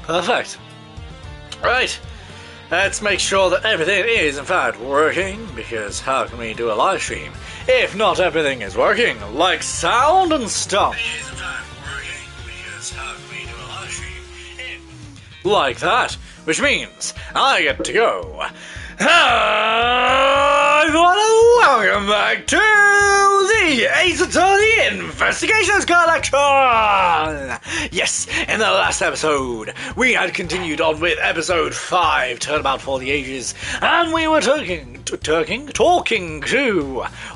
Perfect. Right. Let's make sure that everything is, in fact, working, because how can we do a live stream if not everything is working, like sound and stuff? It is, in fact, working, because how can we do a live stream like that? Which means I get to go. Hi, everyone, welcome back to the Ace Attorney Investigations Collection! Yes, in the last episode, we had continued on with episode 5, Turnabout for the Ages, and we were talking to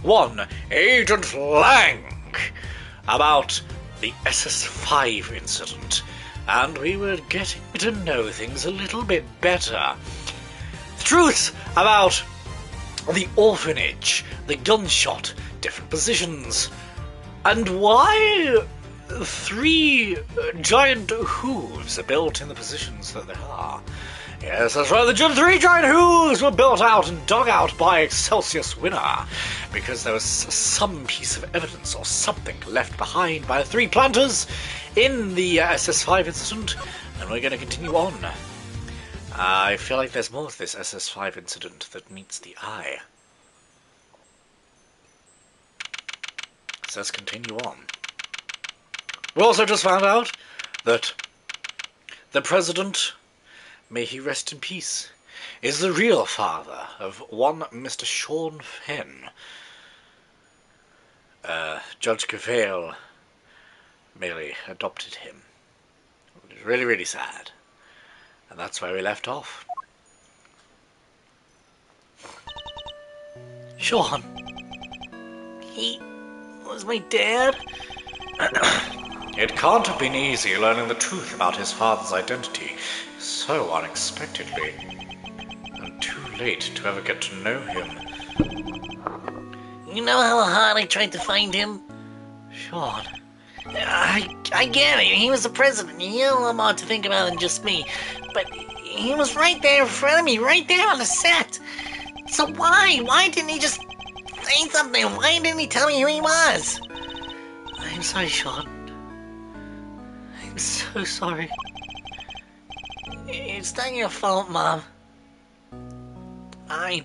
one Agent Lang about the SS-5 incident, and we were getting to know things a little bit better. Truth about the orphanage, the gunshot, different positions, and why 3 giant hooves are built in the positions that they are. Yes, that's right, the 3 giant hooves were built out and dug out by Excelsius Winner, because there was some piece of evidence or something left behind by the 3 planters in the SS-5 incident, and we're going to continue on. I feel like there's more to this SS-5 incident that meets the eye. So let's continue on. We also just found out that the President, may he rest in peace, is the real father of one Mr. Sean Fenn. Judge Cavale merely adopted him. It was really, really sad. And that's where we left off. Sean. He was my dad? It can't have been easy learning the truth about his father's identity so unexpectedly, and too late to ever get to know him. You know how hard I tried to find him? Sean. I get it. He was the president. He had a lot more to think about than just me. But he was right there in front of me, right there on the set. So why? Why didn't he just say something? Why didn't he tell me who he was? I'm sorry, Sean. I'm so sorry. It's not your fault, Mom. Fine.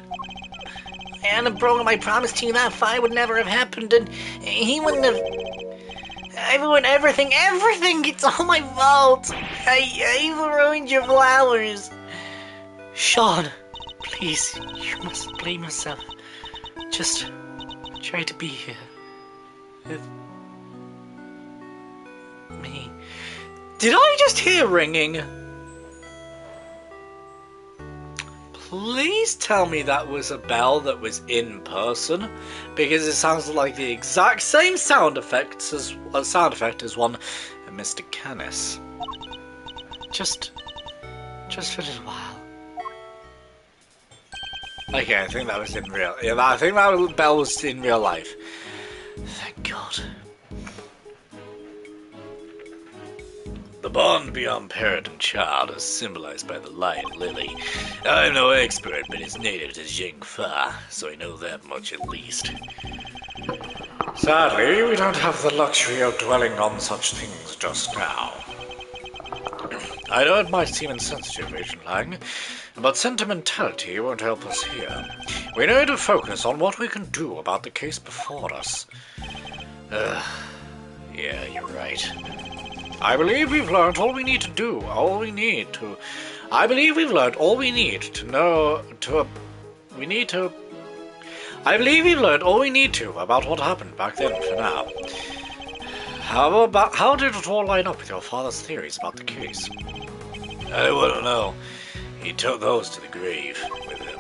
I hadn't broken my promise to you. That fight would never have happened, and he wouldn't have... Everything, it's all my fault. I ruined your flowers. Sean, please, you mustn't blame yourself. Just try to be here with me. Did I just hear ringing? Please tell me that was a bell that was in person, because it sounds like the exact same sound effect as one of Mr. Canis. Just for a little while. Okay, I think that was in real. Yeah, I think that bell was in real life. Thank God. The bond beyond parent and child is symbolized by the lion lily. I'm no expert, but it's native to Jingfa, so I know that much at least. Sadly, we don't have the luxury of dwelling on such things just now. I know it might seem insensitive, Agent Lang, but sentimentality won't help us here. We need to focus on what we can do about the case before us. Yeah, you're right. I believe we've learned all we need to do, I believe we've learned all we need to know I believe we've learned all we need to about what happened back then for now. How did it all line up with your father's theories about the case? I wouldn't know. He took those to the grave with him.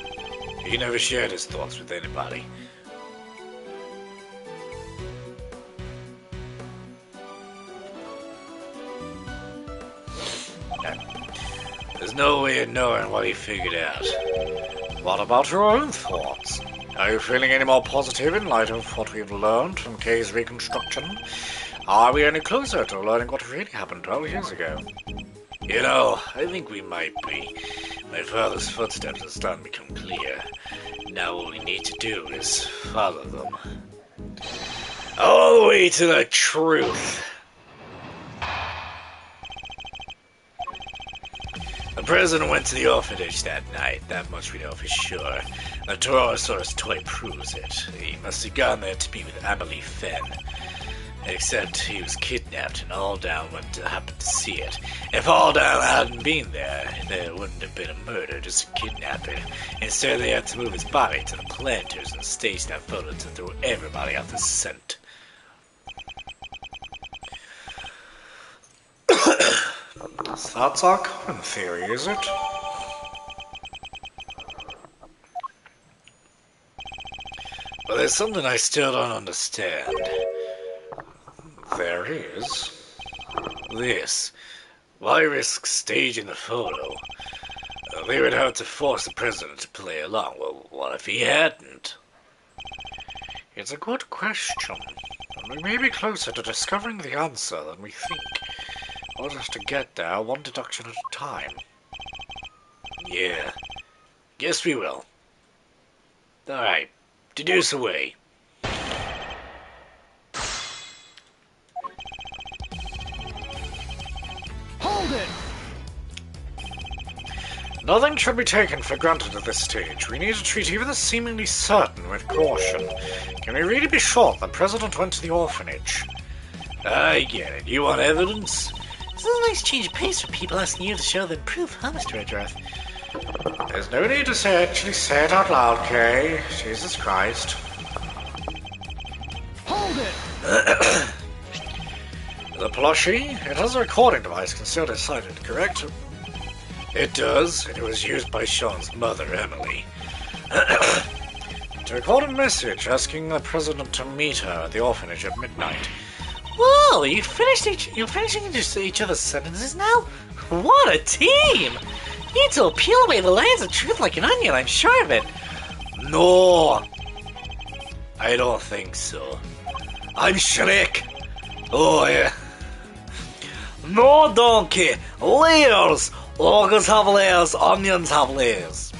He never shared his thoughts with anybody. There's no way of knowing what he figured out. What about your own thoughts? Are you feeling any more positive in light of what we've learned from Kay's reconstruction? Are we any closer to learning what really happened 12 years ago? You know, I think we might be. My father's footsteps are starting to become clear. Now all we need to do is follow them. All the way to the truth. president went to the orphanage that night, that much we know for sure. The Torosaurus toy proves it. He must have gone there to be with Emily Fenn. Except he was kidnapped and Alldown went to happen to see it. If Alldown hadn't been there, there wouldn't have been a murder, just a kidnapping. Instead, they had to move his body to the planters and stage that photo to throw everybody off the scent. That's our common theory, is it? But there's something I still don't understand. There is. This. Why risk staging the photo? They would have to force the president to play along. Well, what if he hadn't? It's a good question. And we may be closer to discovering the answer than we think. We'll just have to get there one deduction at a time. Yeah. Guess we will. Alright. Deduce away. Hold it! Nothing should be taken for granted at this stage. We need to treat even the seemingly certain with caution. Can we really be sure the president went to the orphanage? I get it. You want evidence? This is a nice change of pace for people asking you to show them proof, huh, Mr. Redruth? There's no need to actually say it out loud, Kay. Jesus Christ. Hold it! The plushie? It has a recording device concealed inside it, correct? It does. It was used by Sean's mother, Emily. To record a message asking the president to meet her at the orphanage at midnight. Whoa, you're finishing each other's sentences now? What a team! You two will peel away the layers of truth like an onion, I'm sure of it. No! I don't think so. I'm Shrek! Oh, yeah. No, donkey! Layers! Ogres have layers, onions have layers.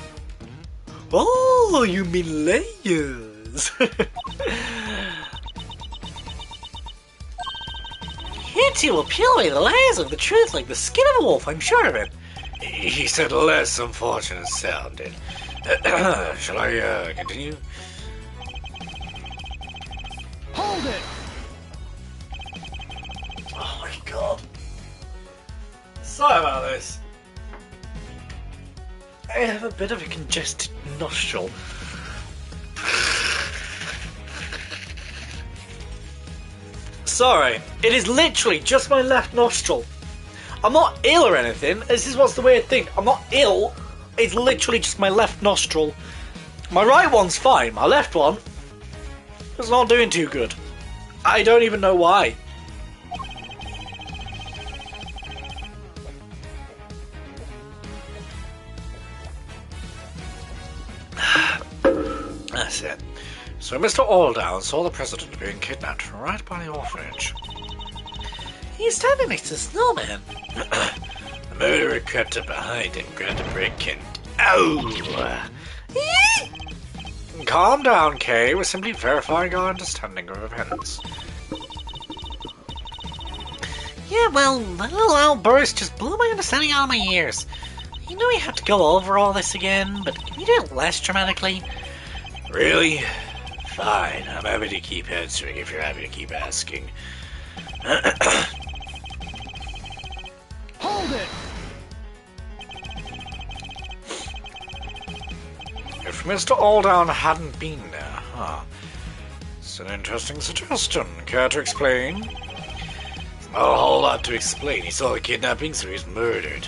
Oh, you mean layers? You two will peel away the layers of the truth like the skin of a wolf, I'm sure of it. He said less unfortunate sounding. Shall I continue? Hold it! Oh my god. Sorry about this. I have a bit of a congested nostril. Sorry, it is literally just my left nostril. I'm not ill or anything. This is what's the weird thing. I'm not ill. It's literally just my left nostril. My right one's fine. My left one is not doing too good. I don't even know why. That's it. So Mr. Alldown saw the president being kidnapped right by the orphanage. He's standing next to the snowman. The murderer crept up behind and grabbed a brick and... Ow! Calm down, Kay. We're simply verifying our understanding of events. Yeah, well, that little outburst just blew my understanding out of my ears. You know you have to go over all this again, but can you do it less dramatically? Really? Fine. I'm happy to keep answering if you're happy to keep asking. Hold it! If Mr. Alldown hadn't been there, huh? It's an interesting suggestion. Care to explain? Not a whole lot to explain. He saw the kidnapping, so he's murdered.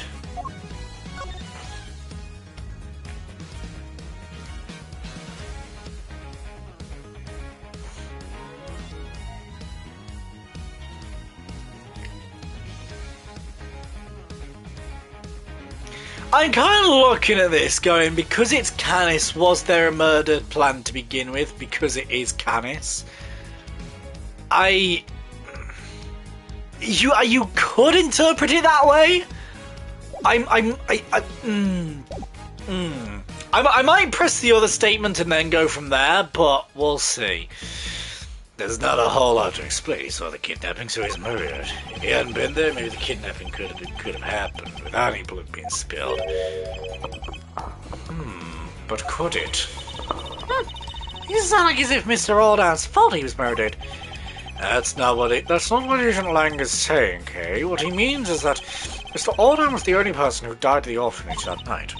I'm kind of looking at this going, because it's Canis, was there a murder planned to begin with? Because it is Canis. You could interpret it that way. I might press the other statement and then go from there, but we'll see. There's not a whole lot to explain. He saw the kidnapping, so he's murdered. If he hadn't been there, maybe the kidnapping could have happened without any blood being spilled. But could it? You sound like as if Mr. Aldown's fault he was murdered. That's not what Agent Lang is saying, Kay. What he means is that Mr. Aldown was the only person who died at the orphanage that night.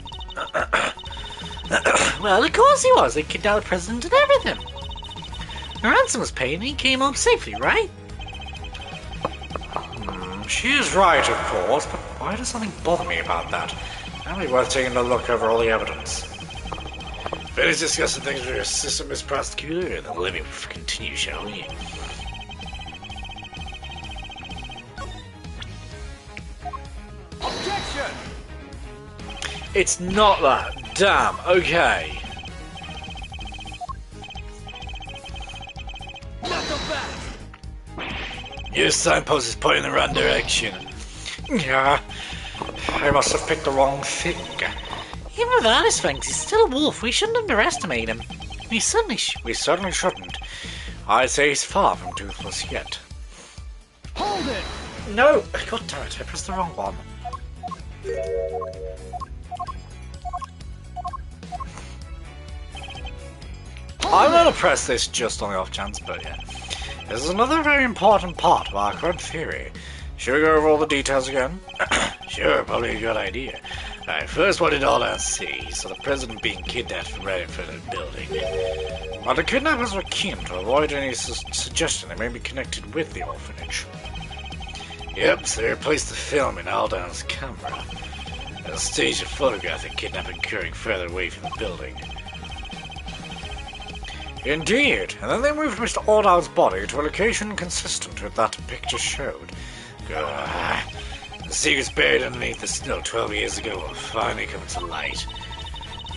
Well, of course he was. They kidnapped the president and everything. The ransom was paid and he came home safely, right? She is right, of course, but why does something bother me about that? Might be worth taking a look over all the evidence. Finish discussing things with your assistant, Miss Prosecutor, and then let me continue, shall we? Objection! It's not that. Damn, okay. Not so fast! Your signpost is pointing in the wrong direction. Yeah, I must have picked the wrong thing. Even with all his fangs, he's still a wolf. We shouldn't underestimate him. We certainly shouldn't. I'd say he's far from toothless yet. Hold it! No! God damn it, I pressed the wrong one. I'm gonna press this just on the off chance, but yeah. This is another very important part of our current theory. Should we go over all the details again? Sure, probably a good idea. Alright, first what did Aldown see? He saw the president being kidnapped from right in front of the building. While the kidnappers were keen to avoid any suggestion they may be connected with the orphanage. Yep, so they replaced the film in Aldown's camera. They'll stage a photograph of the kidnapping occurring further away from the building. Indeed, and then they moved Mr. Aldown's body to a location consistent with that picture showed. The secrets buried underneath the snow 12 years ago will finally come to light.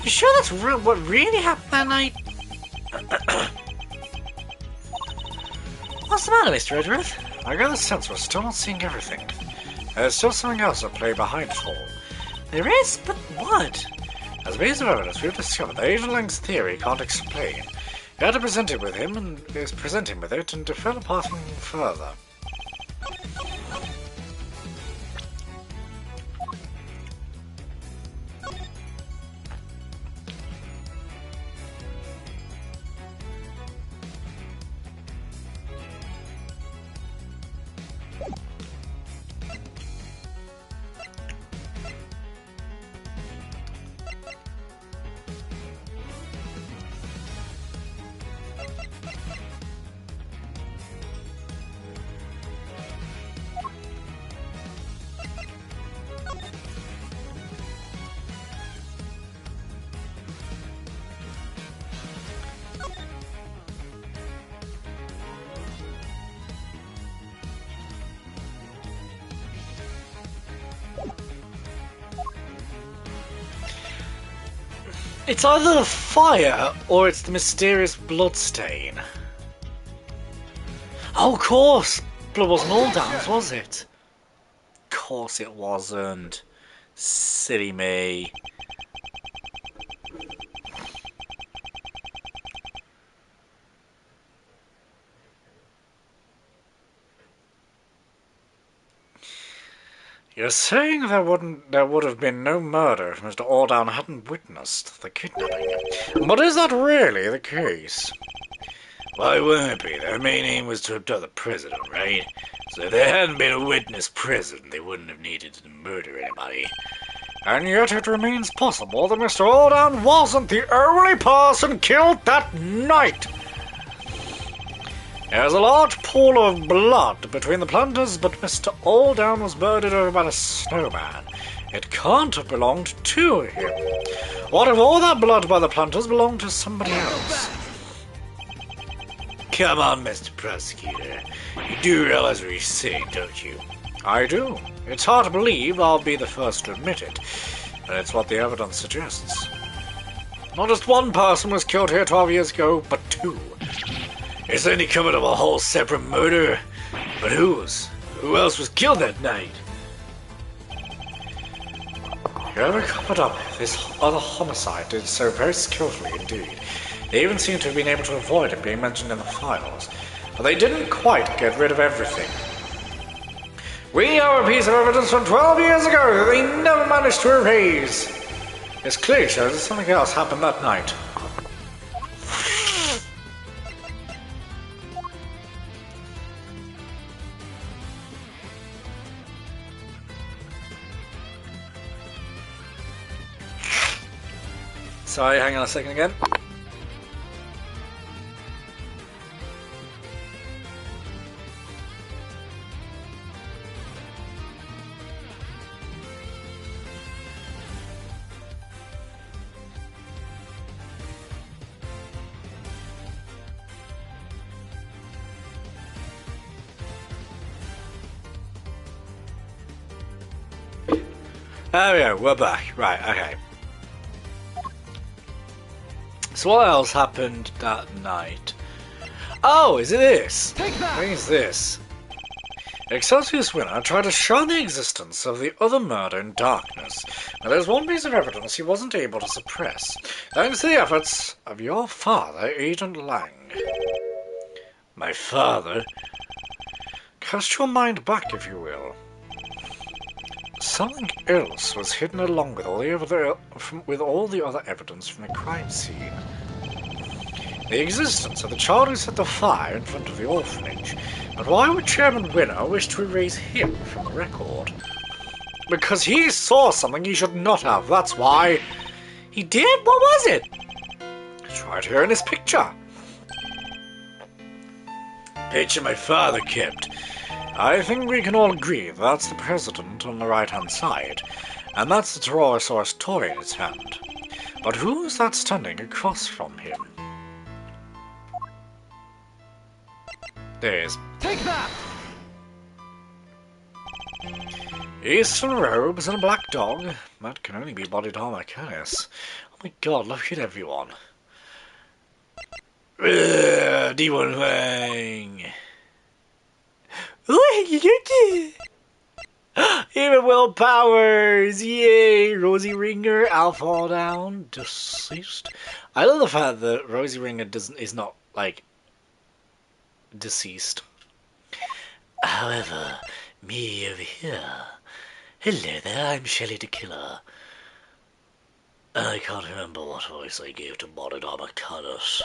You sure that's what really happened that night? What's the matter, Mr. Edgeworth? I got the sense we're still not seeing everything. There's still something else at play behind it all. There is? But what? As a piece of evidence, we've discovered that Agent Lang's theory can't explain. We had to present him with it and develop upon him further. It's either the fire or it's the mysterious bloodstain. Oh, of course! Blood wasn't all Aldown's, was it? Of course it wasn't. Silly me. You're saying there would have been no murder if Mr. Aldown hadn't witnessed the kidnapping. But is that really the case? Why wouldn't it be? Their main aim was to abduct the president, right? So if there hadn't been a witness present, they wouldn't have needed to murder anybody. And yet it remains possible that Mr. Aldown wasn't the only person killed that night. There's a large pool of blood between the planters, but Mr. Aldown was murdered over by a snowman. It can't have belonged to him. What if all that blood by the planters belonged to somebody else? Come on, Mr. Prosecutor. You do realize what you're saying, don't you? I do. It's hard to believe, I'll be the first to admit it. But it's what the evidence suggests. Not just one person was killed here 12 years ago, but two. It's only coming of a whole separate murder. But whose? Who else was killed that night? Whoever covered up this other homicide did so very skillfully indeed. They even seem to have been able to avoid it being mentioned in the files. but they didn't quite get rid of everything. We have a piece of evidence from 12 years ago that they never managed to erase. This clearly shows that something else happened that night. Sorry, hang on a second again. There we go, we're back. Right, okay. So what else happened that night? Oh, is it this? Take that! What is this? Excelsius Winner tried to shun the existence of the other murder in darkness, but there's one piece of evidence he wasn't able to suppress, thanks to the efforts of your father, Agent Lang. My father? Cast your mind back, if you will. Something else was hidden along with all the other evidence from the crime scene. The existence of the child who set the fire in front of the orphanage. But why would Chairman Winner wish to erase him from the record? Because he saw something he should not have, that's why. He did? What was it? It's right here in this picture. Picture my father kept. I think we can all agree that's the president on the right-hand side, and that's the Tyrannosaurus toy in his hand. But who is that standing across from him? There he is. Take that! Eastern robes and a black dog. That can only be bodied armor, Canis. Oh my god, look at everyone. D1 Wang. Even Will Powers! Yay! Rosie Ringer, I'll fall down. Deceased. I love the fact that Rosie Ringer is not, like, deceased. However, me over here. Hello there, I'm Shelley the Killer. I can't remember what voice I gave to Modded Armor Canis.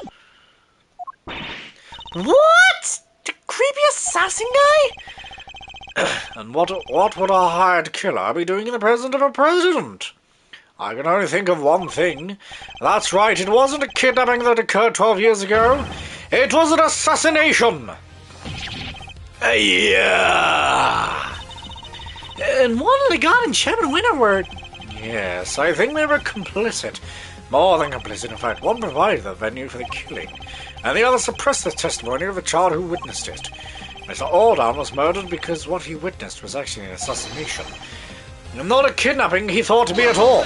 What? The creepy assassin guy? And what would a hired killer be doing in the presence of a president? I can only think of one thing. That's right, it wasn't a kidnapping that occurred 12 years ago. It was an assassination! Yeah! And one of the God and Chairman Winner were... Yes, I think they were complicit. More than complicit, in fact. One provided the venue for the killing, and the other suppressed the testimony of the child who witnessed it. Mr. Aldown was murdered because what he witnessed was actually an assassination. Not a kidnapping he thought to be at all.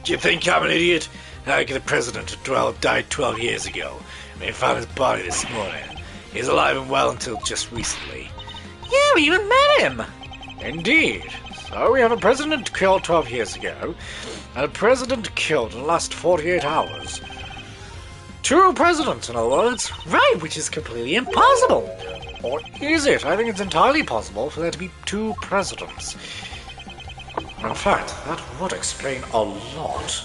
Do you think I'm an idiot? Like the president who died 12 years ago. They found his body this morning. He's alive and well until just recently. Yeah, we even met him! Indeed. So we have a president killed 12 years ago, and a president killed in the last 48 hours. Two presidents, in other words. Right, which is completely impossible. Or is it? I think it's entirely possible for there to be two presidents. In fact, that would explain a lot.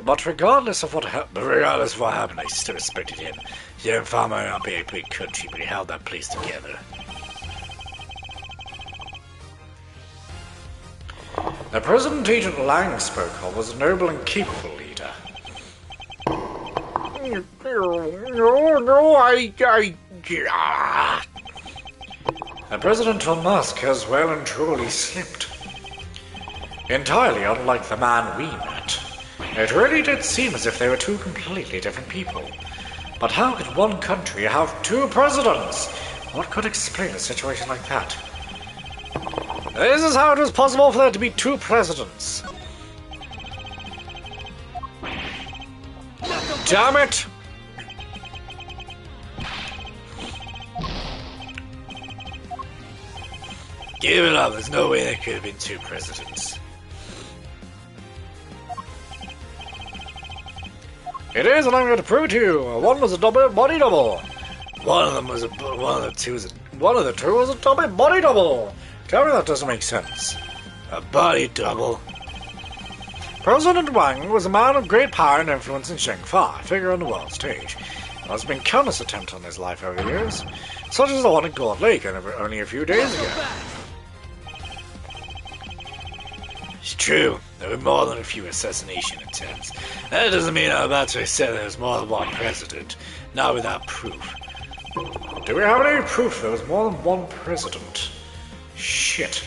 But regardless of what happened, I still respected him. Young farmer may not be a big country, but he held that place together. The President Agent Lang spoke of was a noble and capable leader. And President Von Musk has well and truly slipped. Entirely unlike the man we met. It really did seem as if they were two completely different people. But how could one country have two presidents? What could explain a situation like that? This is how it was possible for there to be two presidents. Damn it! Give it up, there's no way there could have been two presidents. It is, and I'm going to prove it to you. One was a double body double. One of the two was a double body double. Tell me that doesn't make sense. A body double. President Wang was a man of great power and influence in Sheng-Fa, figure on the world stage. There has been countless attempts on his life over the years, such as the one at Gold Lake only a few days ago. It's true, there were more than a few assassination attempts. That doesn't mean I'm about to say there was more than one president, not without proof. Do we have any proof there was more than one president? Shit.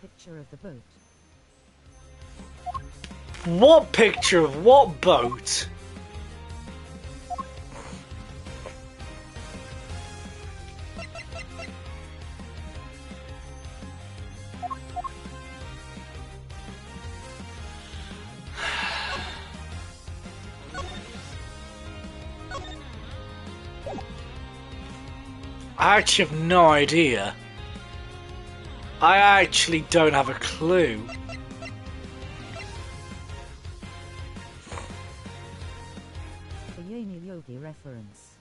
Picture of the boat. What picture of what boat? I actually have no idea. I actually don't have a clue. The Yami Yogi reference.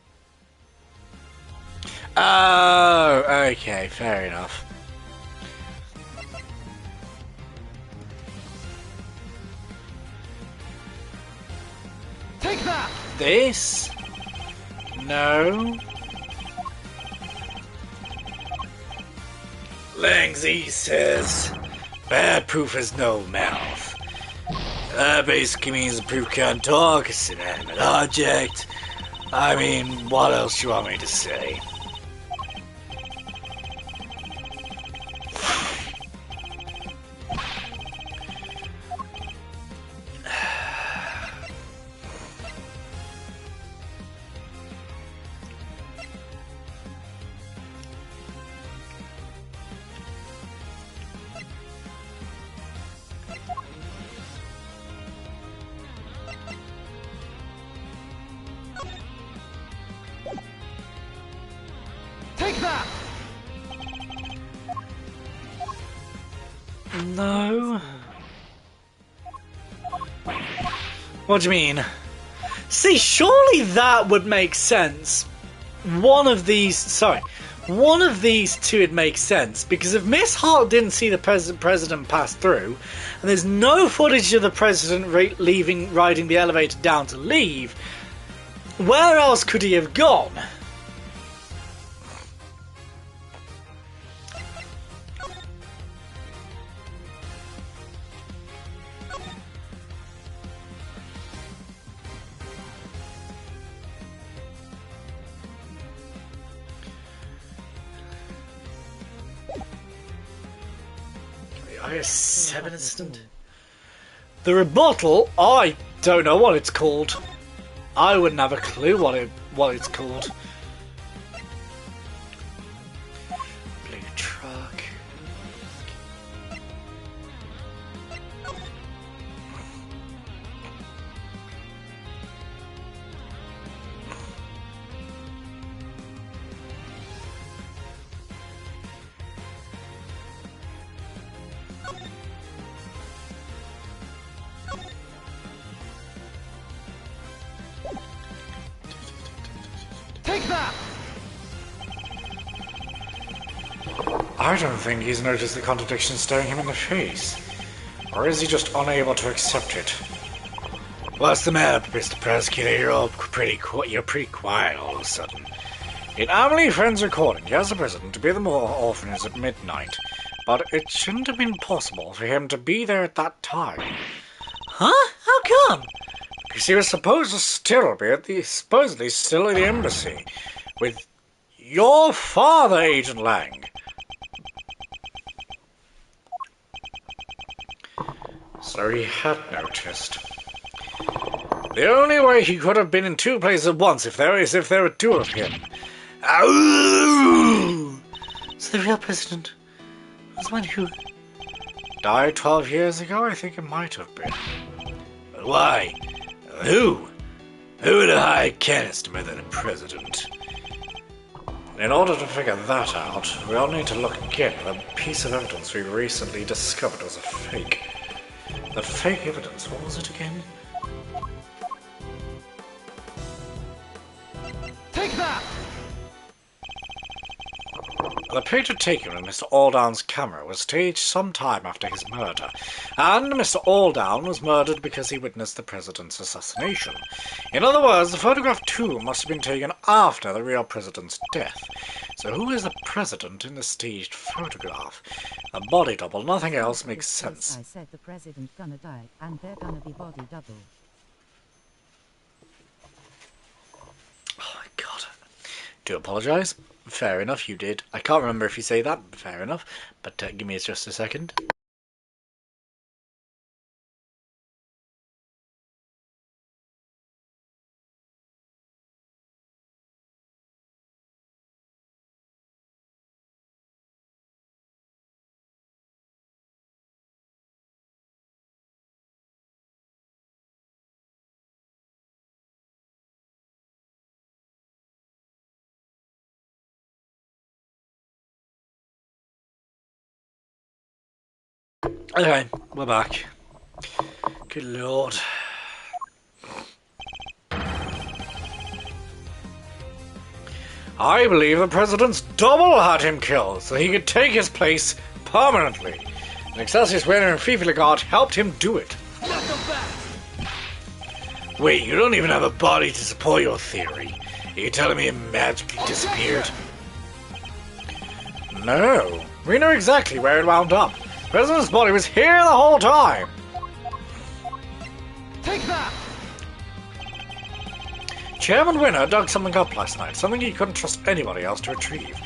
Oh, okay, fair enough. Take that! This? No. Langzy says, bad proof has no mouth. That basically means the proof can't talk, it's an inanimate object. I mean, what else do you want me to say? Take that! No. What do you mean? See, surely that would make sense. One of these two would make sense, because if Miss Hart didn't see the president pass through, and there's no footage of the president riding the elevator down to leave, where else could he have gone? IS-7 incident. The rebuttal? I don't know what it's called. I wouldn't have a clue what it's called. Blue truck. Take that! I don't think he's noticed the contradiction staring him in the face. Or is he just unable to accept it? What's the matter, Mr. Prosecutor? You're pretty quiet all of a sudden. In Emily Friend's recording, he asked the president to be at the orphanage at midnight, but it shouldn't have been possible for him to be there at that time. Huh? How come? Because he was supposed to still be supposedly still at the embassy with your father, Agent Lang. So he had noticed. The only way he could have been in two places at once if there were two of him. Ow! So the real president was the one who... Died 12 years ago? I think it might have been. But why? Who? Who would have hired Kenneth to be the president? In order to figure that out, we'll need to look again at a piece of evidence we recently discovered was a fake. The fake evidence, what was it again? Take that! The picture taken with Mr. Aldown's camera was staged some time after his murder, and Mr. Aldown was murdered because he witnessed the president's assassination. In other words, the photograph too must have been taken after the real president's death. So who is the president in the staged photograph? A body double, nothing else makes sense. I said the president's gonna die, and they're gonna be body double. Oh my god. Do apologise. Fair enough, you did. I can't remember if you say that, but fair enough. But give me just a second. Okay, we're back. Good lord. I believe the president's double had him killed so he could take his place permanently. And Excelsius winner and Fifi Lagarde helped him do it. Wait, you don't even have a body to support your theory. Are you telling me it magically disappeared? No, we know exactly where it wound up. The president's body was here the whole time. Take that! Chairman Winner dug something up last night, something he couldn't trust anybody else to retrieve.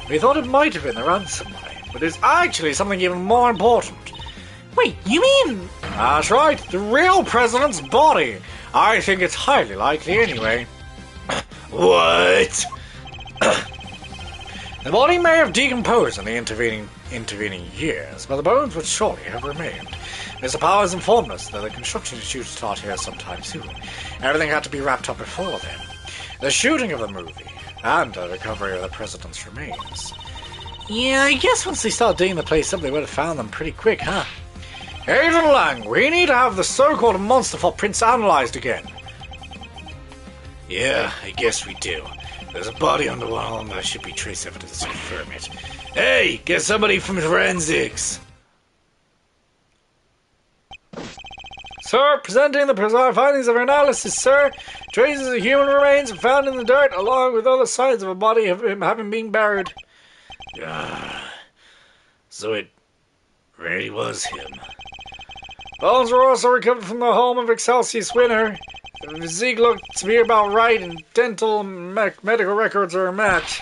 We thought it might have been the ransom money, but it's actually something even more important. Wait, you mean... That's right, the real president's body. I think it's highly likely anyway. What? The body may have decomposed in the intervening years, but the bones would surely have remained. Mr. Powers informed us that the construction is due to start here sometime soon. Everything had to be wrapped up before then. The shooting of the movie, and the recovery of the president's remains. Yeah, I guess once they start digging the place up, they would have found them pretty quick, huh? Agent Lang, we need to have the so-called monster footprints analyzed again. Yeah, I guess we do. There's a body on the wall and there should be trace evidence to confirm it. Hey, get somebody from forensics! Sir, presenting the findings of our analysis, sir. Traces of human remains are found in the dirt, along with other signs of a body having been buried. So it really was him. Bones were also recovered from the home of Excelsius Winner. The physique looked to be about right, and dental and medical records are a match.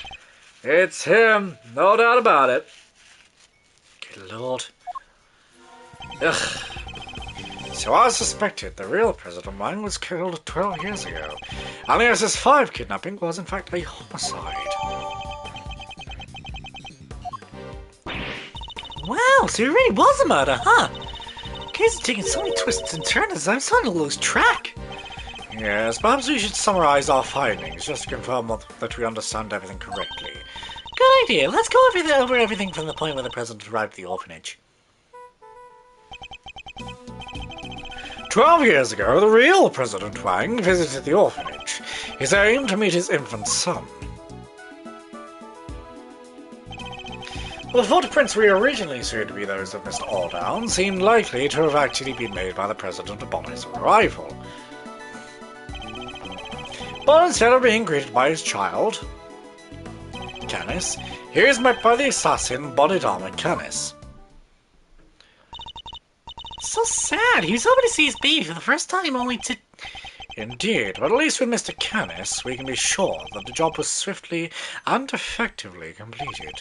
It's him, no doubt about it. Good lord. Ugh. So as suspected, the real President Wang was killed 12 years ago, and the SS-5 kidnapping was in fact a homicide. Wow, so it really was a murder, huh? Case is taking so many twists and turns, I'm starting to lose track. Yes, perhaps we should summarize our findings, just to confirm that we understand everything correctly. Good idea. Let's go over everything from the point where the president arrived at the orphanage. 12 years ago, the real President Wang visited the orphanage. His aim to meet his infant son. The footprints we originally assumed to be those of Mr. Alldown seemed likely to have actually been made by the President upon his arrival. But instead of being greeted by his child, Canis, he is met by the assassin Bodied Armor Canis. So sad. He was hoping to see his baby for the first time, only to... Indeed, but at least with Mr. Canis, we can be sure that the job was swiftly and effectively completed.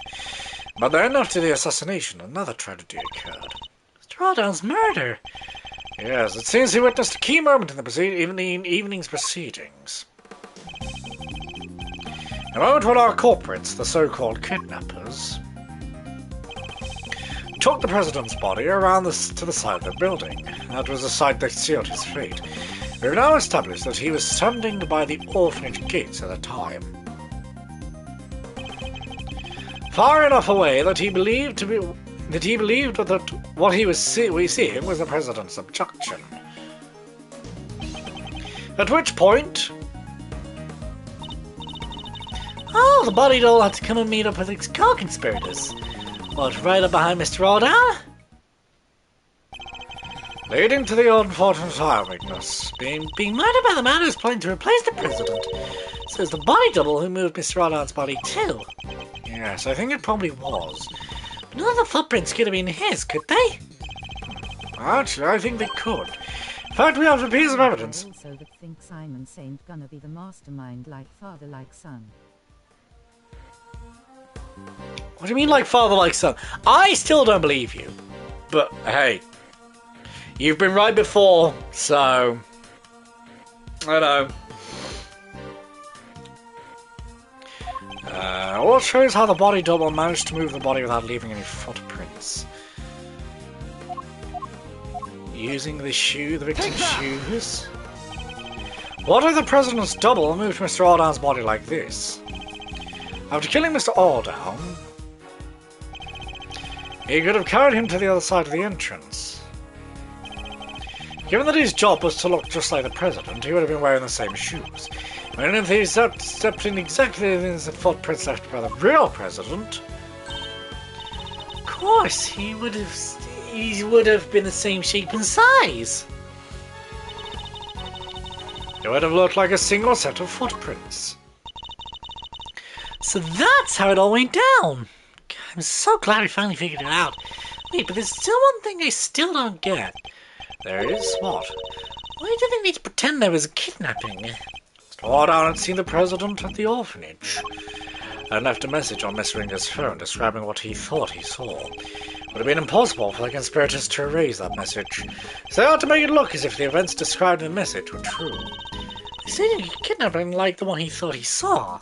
But then, after the assassination, another tragedy occurred. Mr. Alldown's murder. Yes, it seems he witnessed a key moment in the evening's proceedings. A moment when our corporates, the so-called kidnappers, took the President's body around to the side of the building. That was the site that sealed his fate. We have now established that he was standing by the orphanage gates at the time, far enough away that he believed that what he was seeing was the President's abduction. At which point, Oh, the body double had to come and meet up with his co-conspirators. What, right up behind Mr. Alldown? leading to the unfortunate eyewitness Being murdered by the man who's planning to replace the President. So it's the body double who moved Mr. Alldown's body too. Yes, I think it probably was. But none of the footprints could have been his, could they? Actually, I think they could. In fact, we have a piece of evidence. Also that think Simon Saint gonna be the mastermind like father like son. What do you mean, like father, like son? I still don't believe you. But, hey, you've been right before, so... I know. All it shows how the body double managed to move the body without leaving any footprints. Using the victim's shoes? What if the President's double moved Mr. Alldown's body like this? After killing Mr. Alldown, he could have carried him to the other side of the entrance. Given that his job was to look just like the President, he would have been wearing the same shoes. And if he stepped in exactly the footprints left by the real President... Of course, he would have been the same shape and size. It would have looked like a single set of footprints. So that's how it all went down. I'm so glad we finally figured it out. Wait, but there's still one thing I still don't get. There is what? Why do they need to pretend there was a kidnapping? Alldown had seen the President at the orphanage and left a message on Miss Ringer's phone describing what he thought he saw. It would have been impossible for the conspirators to erase that message, so they had to make it look as if the events described in the message were true. They said he kidnapped him like the one he thought he saw.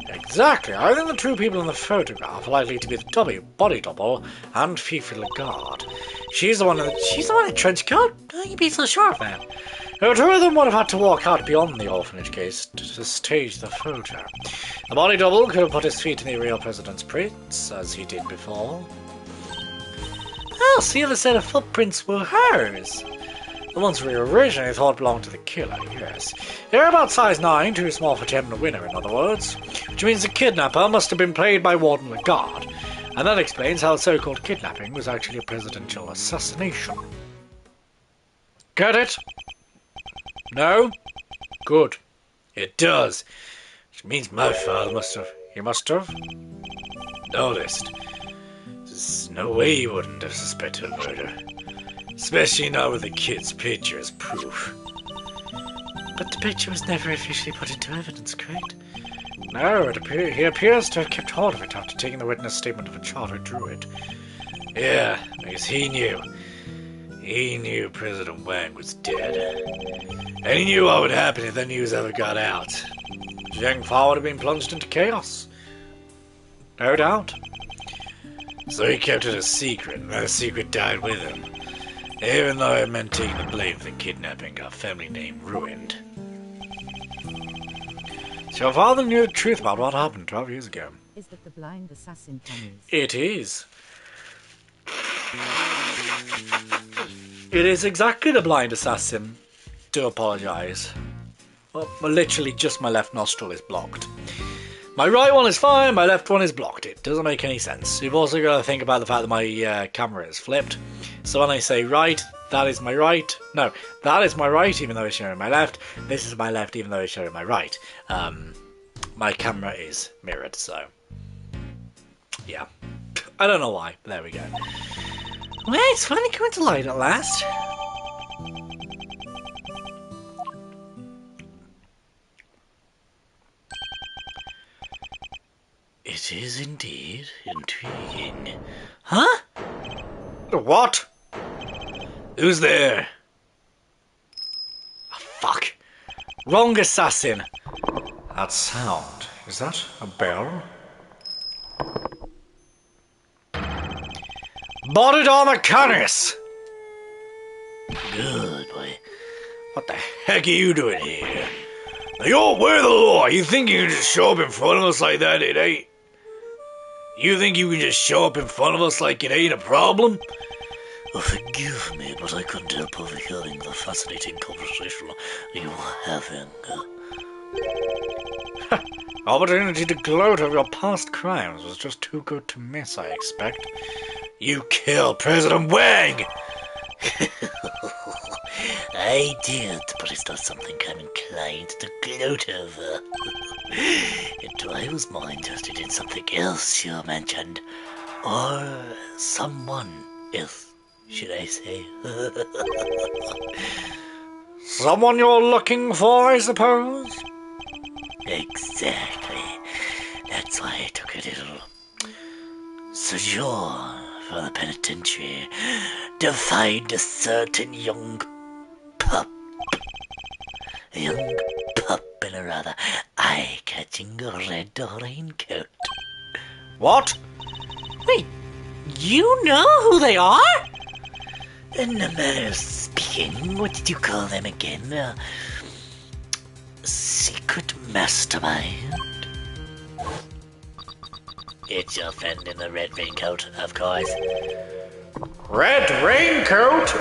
Exactly. I think the true people in the photograph are likely to be the body double and Fifi Lagarde. She's the one in the trench coat? How can you be so sure of that? The two of them would have had to walk out beyond the orphanage gates to stage the photo. The body double could have put his feet in the real President's prints, as he did before. Oh, so the other set of footprints were hers. The ones we originally thought belonged to the killer, yes. They're about size 9, too small for Tim the winner, in other words. Which means the kidnapper must have been played by Warden Lagarde. And that explains how the so-called kidnapping was actually a presidential assassination. Get it? No? Good. It does. Which means my father must have noticed. There's no way he wouldn't have suspected murder. Especially not with the kid's picture as proof. But the picture was never officially put into evidence, correct? No, he appears to have kept hold of it after taking the witness statement of a charter druid. Yeah, because he knew. He knew President Wang was dead. And he knew what would happen if the news ever got out. Zheng Fa would have been plunged into chaos. No doubt. So he kept it a secret, and that secret died with him. Even though it meant taking the blame for the kidnapping, our family name ruined. So your father knew the truth about what happened 12 years ago. Is that the blind assassin Tommy's? It is. It is exactly the blind assassin. Do apologise. Well, literally just my left nostril is blocked. My right one is fine, my left one is blocked. It doesn't make any sense. You've also got to think about the fact that my camera is flipped. So when I say right, that is my right. No, that is my right, even though it's showing my left. This is my left, even though it's showing my right. My camera is mirrored, so... yeah. I don't know why, but there we go. Well, it's finally coming to light at last. It is indeed intriguing. Huh? What? Who's there? Oh, fuck. Wrong assassin. That sound. Is that a bell? Bodied armor Canis! Good boy. What the heck are you doing here? Now you're aware of the law. You think you can just show up in front of us like that, it ain't? You think you can just show up in front of us like it ain't a problem? Oh, forgive me, but I couldn't help overhearing the fascinating conversation you were having. Opportunity to gloat over your past crimes was just too good to miss, I expect. You killed President Wang! I did, but it's not something I'm inclined to gloat over. And I was more interested in something else you mentioned. Or someone else, should I say. Someone you're looking for, I suppose? Exactly. That's why I took a little sojourn from the penitentiary to find a certain young pup. A young pup in a rather eye-catching red raincoat. What? Wait, you know who they are? In a manner of speaking, what did you call them again? Secret mastermind? It's your friend in the red raincoat, of course. Red raincoat?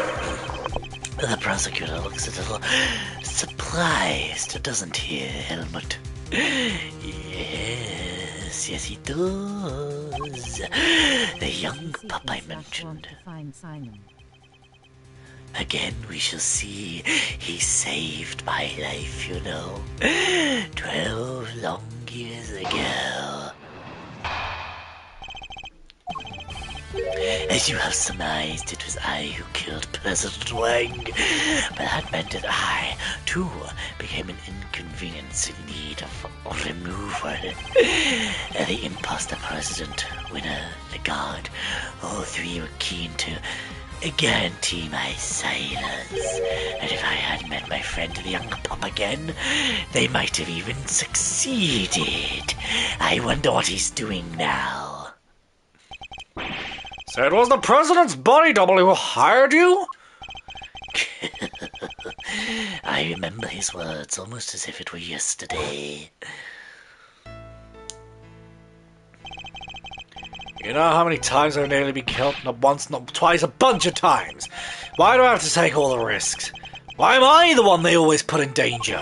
The prosecutor looks a little surprised, doesn't he, Helmut? Yes, he does. The young pup I mentioned. To find Simon. Again, we shall see. He saved my life, 12 long years ago. As you have surmised, it was I who killed President Wang, but that meant that I, too, became an inconvenience in need of removal. The imposter president, Winner, the guard, all three were keen to guarantee my silence. And if I had met my friend the young pup again, they might have even succeeded. I wonder what he's doing now. So it was the president's body double who hired you? I remember his words almost as if it were yesterday. You know how many times I've nearly been killed? Not once, not twice, a bunch of times. Why do I have to take all the risks? Why am I the one they always put in danger?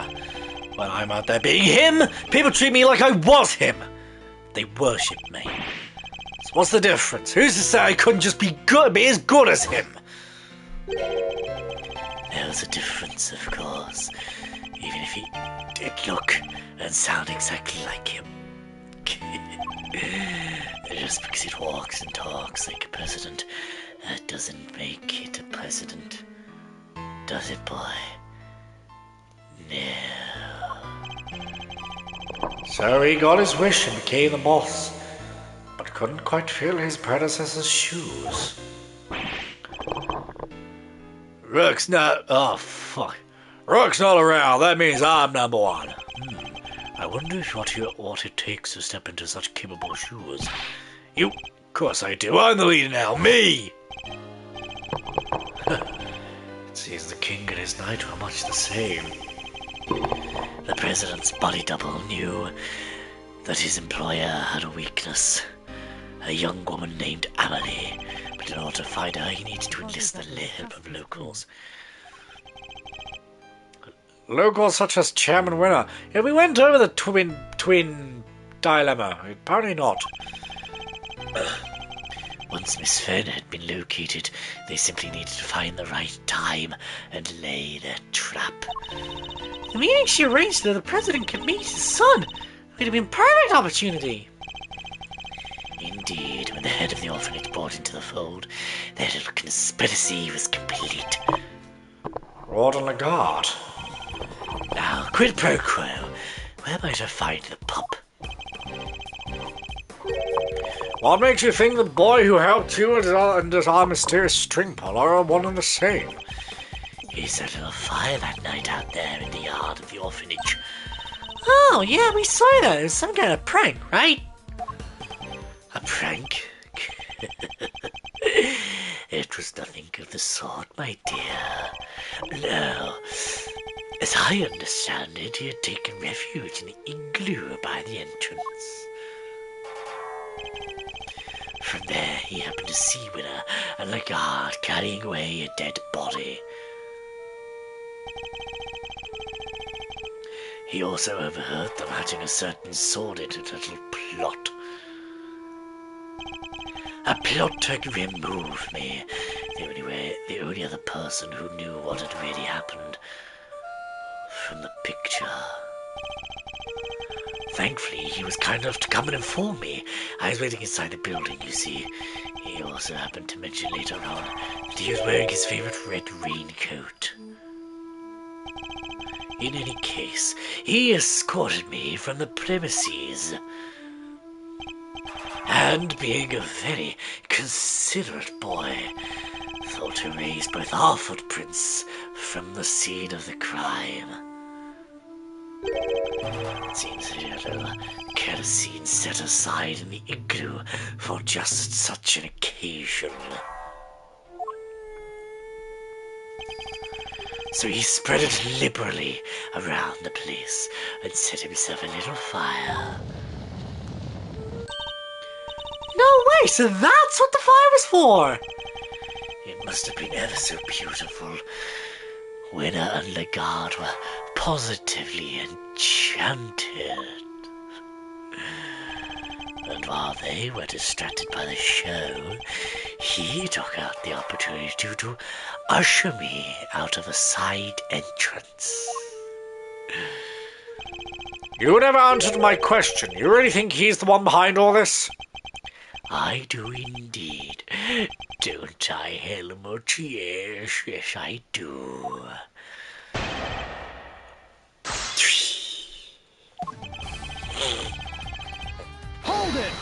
When I'm out there being him, people treat me like I was him. They worship me. So what's the difference? Who's to say I couldn't just be as good as him? There's a difference, of course. Even if he did look and sound exactly like him. Just because it walks and talks like a president, that doesn't make it a president. Does it, boy? No. So he got his wish and became the boss, but couldn't quite fill his predecessor's shoes. Rook's not... oh, fuck. Rook's not around. That means I'm number one. I wonder what it takes to step into such capable shoes. You... of course I do. I'm the leader now. Me! It seems the king and his knight were much the same. The president's body double knew that his employer had a weakness. A young woman named Amelie. But in order to find her, he needed to enlist the help of locals. Locals such as Chairman Winner. Yeah, we went over the twin dilemma. Apparently not. Once Miss Fern had been located, they simply needed to find the right time and lay their trap. The meeting she arranged so the president could meet his son would have been a perfect opportunity. Indeed, when the head of the orphanage brought into the fold, their little conspiracy was complete. Warden Lagarde. Now, quid pro quo. Where might I find the pup? What makes you think the boy who helped you and our mysterious string puller are one and the same? We set a fire that night out there in the yard of the orphanage. Oh, yeah, we saw that. It was some kind of prank, right? A prank? It was nothing of the sort, my dear. No. As I understand it, he had taken refuge in the igloo by the entrance. From there, he happened to see Winner and Lagarde carrying away a dead body. He also overheard them hatching a certain sordid little plot. A plot to remove me. The only other person who knew what had really happened from the picture. Thankfully, he was kind enough to come and inform me. I was waiting inside the building, you see. He also happened to mention later on that he was wearing his favorite red raincoat. In any case, he escorted me from the premises. And being a very considerate boy, thought to erase both our footprints from the scene of the crime. It seems a little kerosene set aside in the igloo for just such an occasion. So he spread it liberally around the place and set himself a little fire. No way, so that's what the fire was for! It must have been ever so beautiful. Winner and Lagarde were positively enchanted. And while they were distracted by the show, he took out the opportunity to usher me out of a side entrance. You never answered my question. You really think he's the one behind all this? I do indeed. Don't I, Helmut? Yes, yes, I do. Hold it!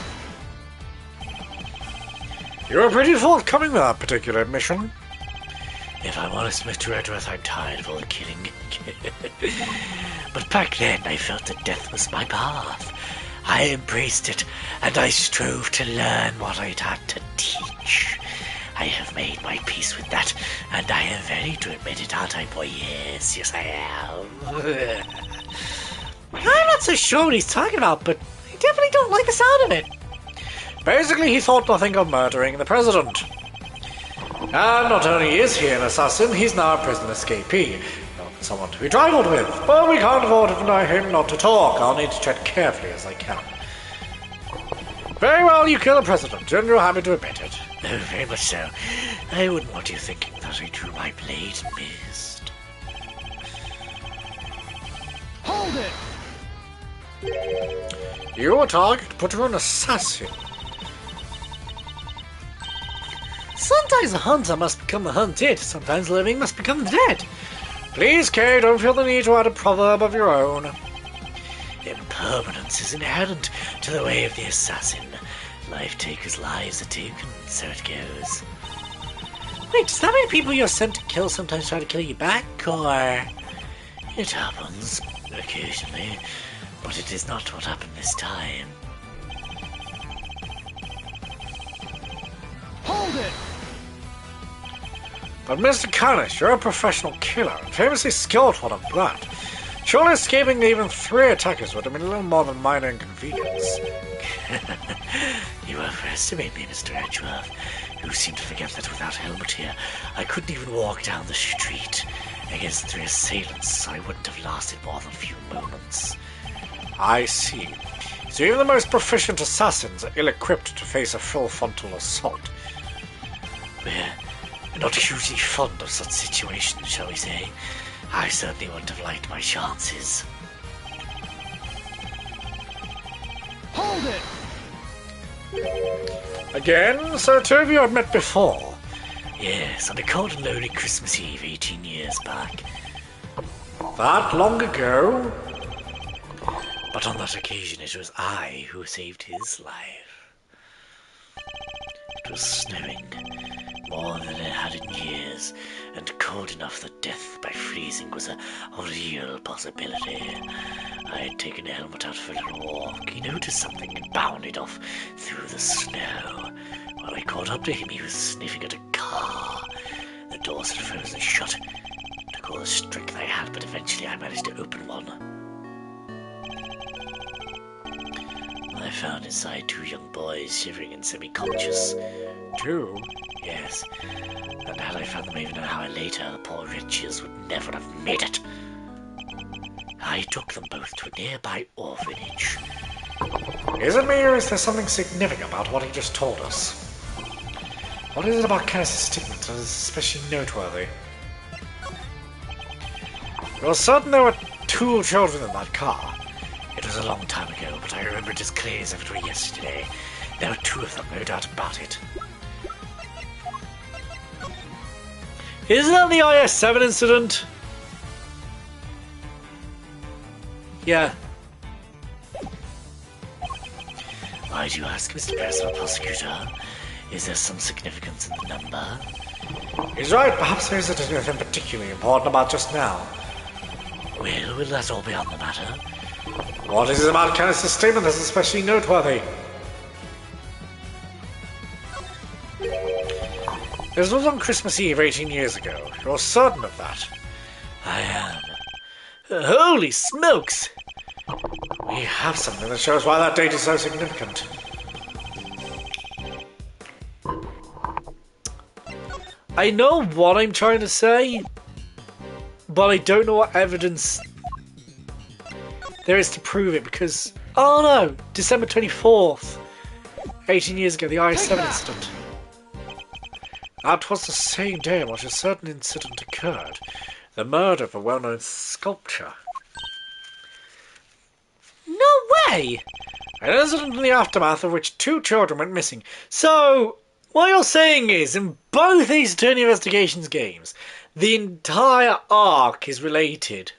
You were pretty forthcoming with that particular admission. If I'm honest, Mr. Edgeworth, I'm tired of all the killing. But back then, I felt that death was my path. I embraced it, and I strove to learn what I'd had to teach. I have made my peace with that, and I am ready to admit it, aren't I, boy? Yes, yes, I am. I'm not so sure what he's talking about, but I definitely don't like the sound of it. Basically, he thought nothing of murdering the president. And not only is he an assassin, he's now a prison escapee. Not someone to be trifled with, but we can't afford to deny him not to talk. I'll need to tread carefully as I can. Very well, you kill the president, and you're happy to admit it. Oh, very much so. I wouldn't want you thinking that I drew my blade and missed. Hold it! You're a target, but you're an assassin. Sometimes the hunter must become the hunted, sometimes the living must become the dead. Please, Kay, don't feel the need to add a proverb of your own. Impermanence is inherent to the way of the assassin. Life takers' lives are taken, so it goes. Wait, does that mean people you're sent to kill sometimes try to kill you back, or...? It happens, occasionally, but it is not what happened this time. Hold it! But Mr. Canis, you're a professional killer, and famously skilled one of blood. Surely escaping even 3 attackers would have been a little more than minor inconvenience. You overestimate me, Mr. Edgeworth. You seem to forget that without Helmut here, I couldn't even walk down the street. Against 3 assailants, I wouldn't have lasted more than a few moments. I see. So even the most proficient assassins are ill-equipped to face a full frontal assault. We're not hugely fond of such situations, shall we say. I certainly wouldn't have liked my chances. Hold it! Again? So two of you have met before. Yes, on a cold and lonely Christmas Eve 18 years back. That long ago? But on that occasion it was I who saved his life. It was snowing, more than it had in years, and cold enough that death by freezing was a real possibility. I had taken a helmet out for a little walk. He noticed something and bounded off through the snow. When I caught up to him, he was sniffing at a car. The doors had frozen shut. Took all the strength I had, but eventually I managed to open one. I found inside two young boys shivering and semi-conscious. Two? Yes, and had I found them even an hour later, the poor wretches would never have made it. I took them both to a nearby orphanage. Is it me or is there something significant about what he just told us? What is it about Kenneth's statement that is especially noteworthy? You're certain there were two children in that car? It was a long time ago, but I remember it as clear as if it were yesterday. There were two of them, no doubt about it. Isn't that the IS-7 incident? Yeah. Why do you ask, Mr. Principal Prosecutor? Is there some significance in the number? He's right, perhaps there isn't anything particularly important about just now. Well, will that all be on the matter? What is it about Kenneth's statement that's especially noteworthy? This was on Christmas Eve 18 years ago. You're certain of that? I am. Holy smokes! We have something that shows why that date is so significant. I know what I'm trying to say, but I don't know what evidence there is to prove it because... Oh no! December 24th, 18 years ago, the IS-7 incident. That was the same day on which a certain incident occurred. The murder of a well-known sculptor. No way! An incident in the aftermath of which two children went missing. So, what you're saying is, in both these attorney investigations games, the entire arc is related.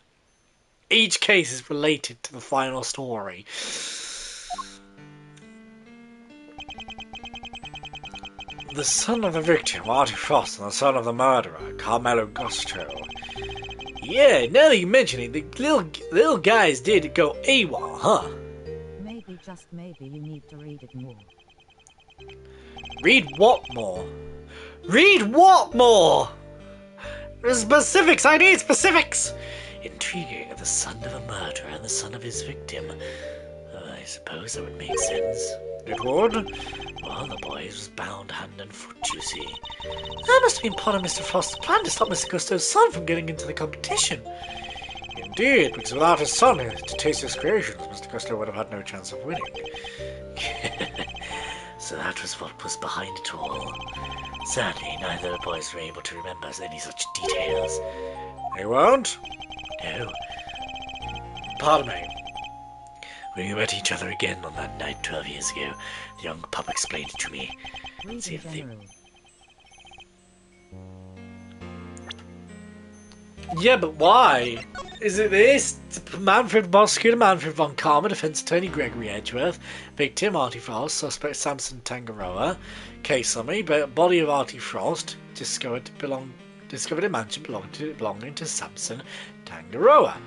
Each case is related to the final story. The son of the victim, Artie Frost, and the son of the murderer, Carmelo Gusto. Yeah, now that you mention it, the little guys did go AWOL, huh? Maybe, just maybe, you need to read it more. Read what more? Read what more? Specifics, I need specifics! Intriguing, the son of a murderer and the son of his victim. I suppose that would make sense. It would? Well, the boy was bound hand and foot, you see. That must have been part of Mr. Frost's plan to stop Mr. Gusto's son from getting into the competition. Indeed, because without his son to taste his creations, Mr. Gusto would have had no chance of winning. So that was what was behind it all. Sadly, neither of the boys were able to remember any such details. They weren't? No. Pardon me. When we met each other again on that night 12 years ago, the young pup explained it to me. Read See in if they... general. Yeah, but why? Is it this? Prosecutor Manfred von Karma, defense attorney Gregory Edgeworth, victim Artie Frost, suspect Samson Tangaroa, case summary, body of Artie Frost, discovered in mansion belonging to Samson Tangaroa.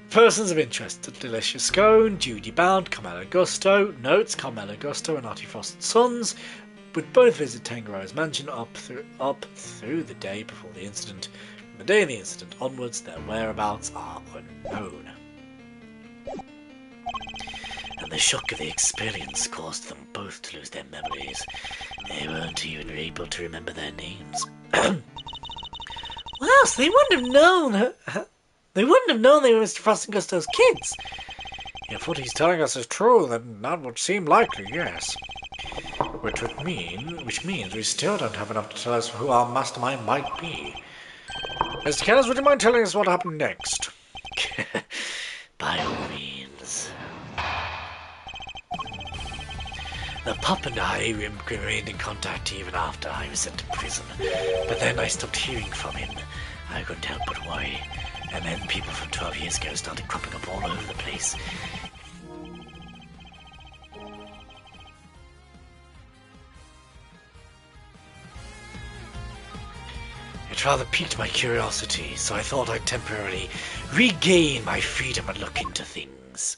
Persons of interest: Delicious Scone, Judy Bound, Carmelo Gusto. Notes: Carmelo Gusto and Artie Frost's sons would both visit Tangaroa's mansion up through the day before the incident. From the day of the incident onwards, their whereabouts are unknown. And the shock of the experience caused them both to lose their memories. They weren't even able to remember their names. Wow, so they wouldn't have known they were Mr. Frost and Gusto's kids. If what he's telling us is true, then that would seem likely, yes. Which means we still don't have enough to tell us who our mastermind might be. Mr. Kenneth, would you mind telling us what happened next? By all means. The pup and I remained in contact even after I was sent to prison, but then I stopped hearing from him. I couldn't help but worry, and then people from 12 years ago started cropping up all over the place. It rather piqued my curiosity, so I thought I'd temporarily regain my freedom and look into things.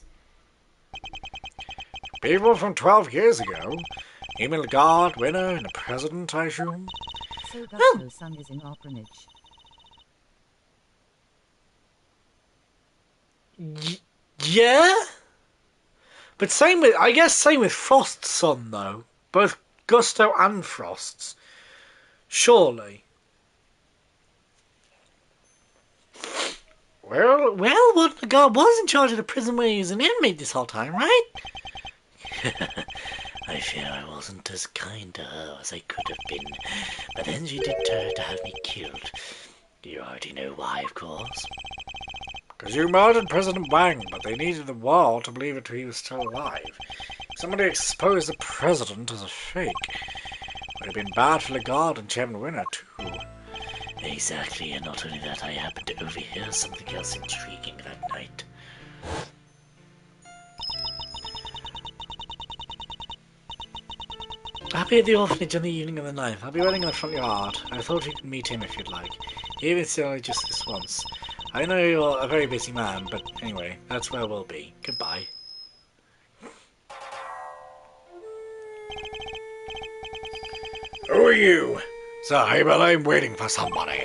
People from 12 years ago? Even the guard, winner, and the president, I assume? So Gusto's son is in orphanage. Yeah? But same with Frost's son, though. Both Gusto and Frost's. Surely. Well, what the guard was in charge of the prison where he was an inmate this whole time, right? I fear I wasn't as kind to her as I could have been, but then she did turn to have me killed. You already know why, of course. Because you murdered President Wang, but they needed the wall to believe that he was still alive. Somebody exposed the president as a fake. Would have been bad for the guard and Chairman Winner, too. Exactly, and not only that, I happened to overhear something else intriguing that night. I'll be at the orphanage on the evening of the 9th. I'll be waiting in the front yard. I thought you could meet him if you'd like. Even still, just this once. I know you're a very busy man, but anyway, that's where we'll be. Goodbye. Who are you? Sorry, but I'm waiting for somebody.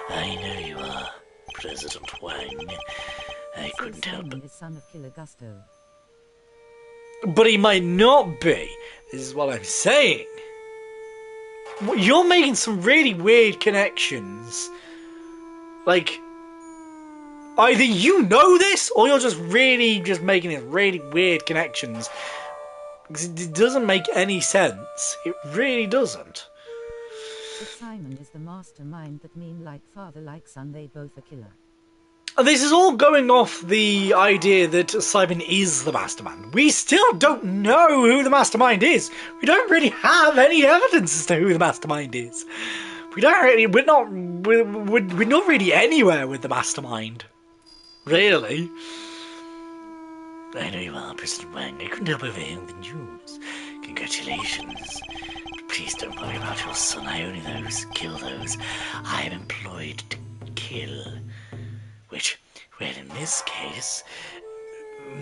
I know you are, President Wang. I So couldn't help Simon but... is son of Killer Gusto. But he might not be. This is what I'm saying. You're making some really weird connections. Like, either you know this, or you're just making these really weird connections. Because it doesn't make any sense. It really doesn't. If Simon is the mastermind, that mean like father like son, they both a killer. And this is all going off the idea that Simon is the mastermind. We still don't know who the mastermind is. We don't really have any evidence as to who the mastermind is. We're not really anywhere with the mastermind. Really. I know you are, President Wang. I couldn't help overhearing the news. Congratulations. But please don't worry about your son. I only kill those I am employed to kill. Which, well, in this case,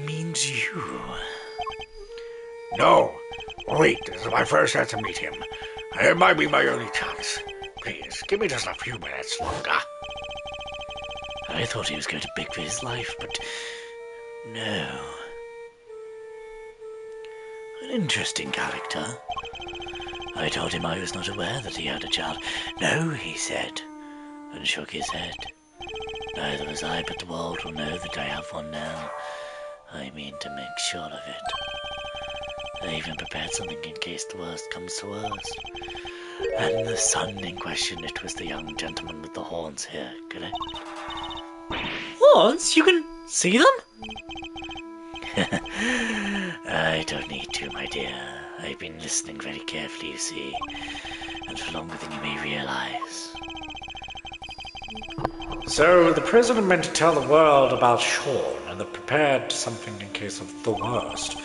means you. No. Wait, this is my first chance to meet him. It might be my only chance. Please, give me just a few minutes longer. I thought he was going to beg for his life, but no. An interesting character. I told him I was not aware that he had a child. No, he said, and shook his head. Neither was I, but the world will know that I have one now. I mean to make sure of it. I even prepared something in case the worst comes to worst. And the son in question, it was the young gentleman with the horns here, correct? Horns? You can see them? I don't need to, my dear. I've been listening very carefully, you see, and for longer than you may realize. So, the president meant to tell the world about Sean, and they prepared something in case of the worst.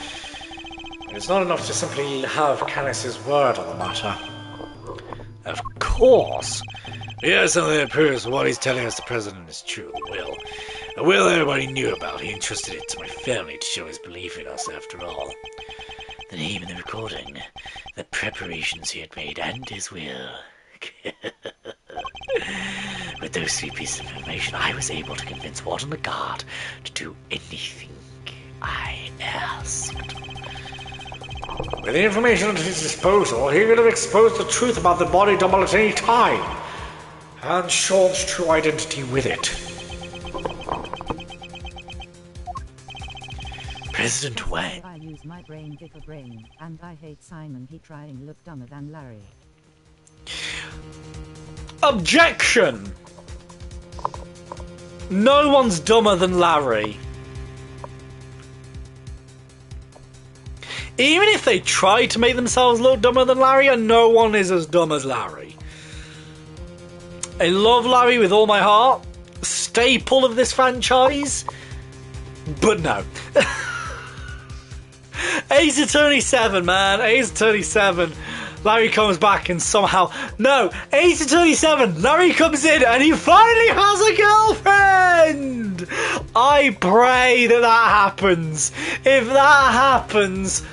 It's not enough to simply have Canis's word on the matter. Of course! Here's something that proves what he's telling us the president is true, the will. A will everybody knew about. He entrusted it to my family to show his belief in us, after all. The name in the recording, the preparations he had made, and his will. With those 3 pieces of information, I was able to convince Warden the Guard to do anything I asked. With the information at his disposal, he could have exposed the truth about the body double at any time. And Sean's true identity with it. President That's Wang. why I use my brain bigger brain, and I hate Simon. He trying look dumber than Larry. Objection! No one's dumber than Larry. Even if they try to make themselves look dumber than Larry, and no one is as dumb as Larry. I love Larry with all my heart. Staple of this franchise. But no. Ace Attorney 7, man. Ace Attorney 7. Larry comes back and somehow... No! Ace Attorney 7! Larry comes in and he finally has a girlfriend! I pray that happens. If that happens...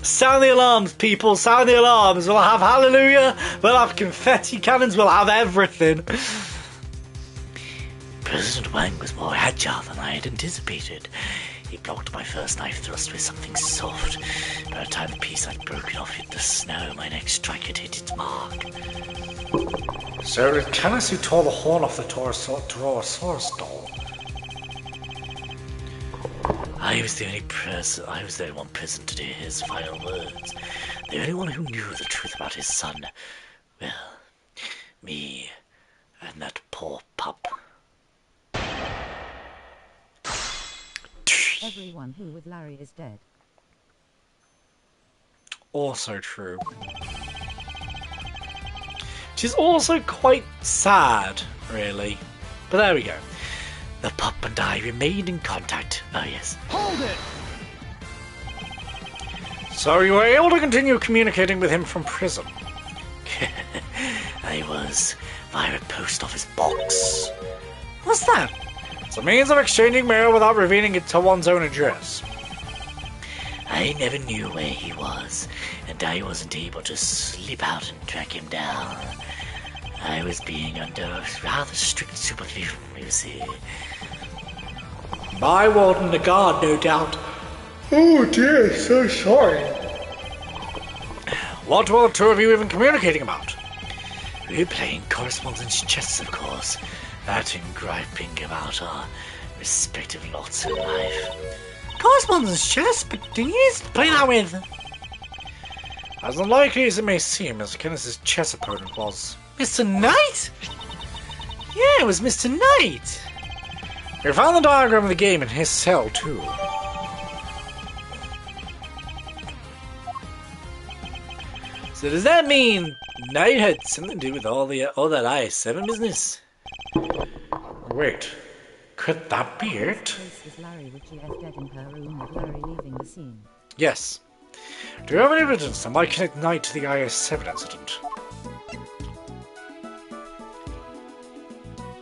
Sound the alarms, people. Sound the alarms. We'll have hallelujah. We'll have confetti cannons. We'll have everything. President Wang was more agile than I had anticipated. He blocked my first knife thrust with something soft. By the time the piece I'd broken off hit the snow, my next strike had hit its mark. So did Canis who tore the horn off the Torosaurus doll? I was the only one present to hear his final words. The only one who knew the truth about his son. Well, me and that poor pup. Everyone who with Larry is dead. Also true. Which is also quite sad, really. But there we go. The pup and I remained in contact. Oh yes. Hold it! So you were able to continue communicating with him from prison? I was via a post office box. What's that? It's a means of exchanging mail without revealing it to one's own address. I never knew where he was, and I wasn't able to slip out and track him down. I was being under rather strict supervision, you see. My warden, the guard, no doubt. Oh dear, so sorry. What were the two of you even communicating about? We were playing correspondence chess, of course. That and griping about our respective lots in life. Correspondence chess, but who used to play that with? As unlikely as it may seem, Mr. Kenneth's chess opponent was... Mr. Knight? Yeah, it was Mr. Knight. We found the diagram of the game in his cell, too. So does that mean Knight had something to do with all that IS-7 business? Wait, could that be it? Trace is Larry with GF dead in her room with Larry leaving the scene. Yes. Do you have any evidence that might connect Knight to the IS-7 incident?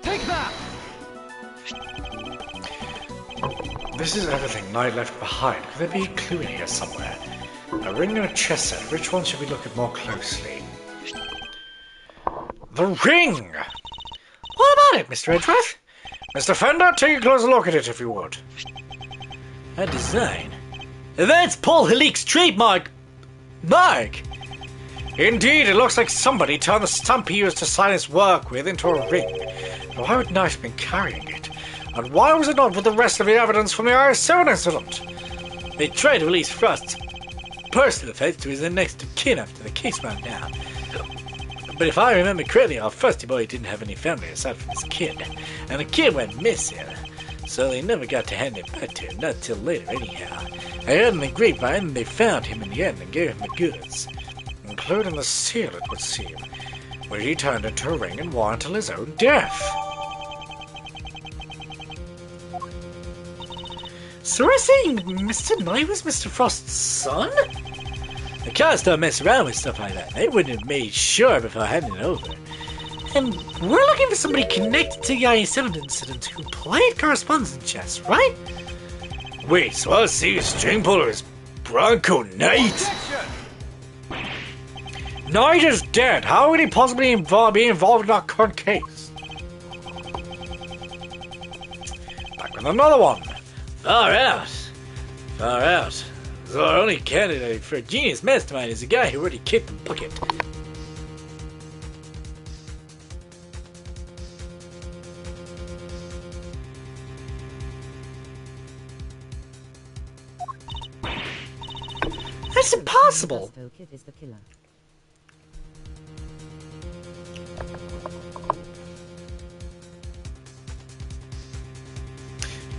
Take that! This is everything Knight left behind. Could there be a clue in here somewhere? A ring and a chess set. Which one should we look at more closely? The ring! What about it, Mr. Edgeworth? Mr. Fender, take a closer look at it if you would. A design. That's Paul Hillick's trademark. Mark! Indeed, it looks like somebody turned the stump he used to sign his work with into a ring. But why would Knight have been carrying it? And why was it not with the rest of the evidence from the IS-7 incident? They tried to release Frost's personal effects to his next of kin after the case wound down. But if I remember correctly, our Frosty boy didn't have any family aside from his kid. And the kid went missing, so they never got to hand him back to him, not till later anyhow. I heard in the grapevine that they found him in the end and gave him the goods. Including the seal, it would seem, which he turned into a ring and wore until his own death. So we're saying Mr. Knight was Mr. Frost's son? The cars don't mess around with stuff like that. They wouldn't have made sure before handing it over. And we're looking for somebody connected to the IS-7 incident who played correspondence chess, right? Wait, so I'll see his string puller is Bronco Knight? Knight is dead. How would he possibly be involved in our current case? Back with another one. Far out. Far out. So our only candidate for a genius mastermind is a guy who already kicked the bucket. possible? Gusto Kid is the killer.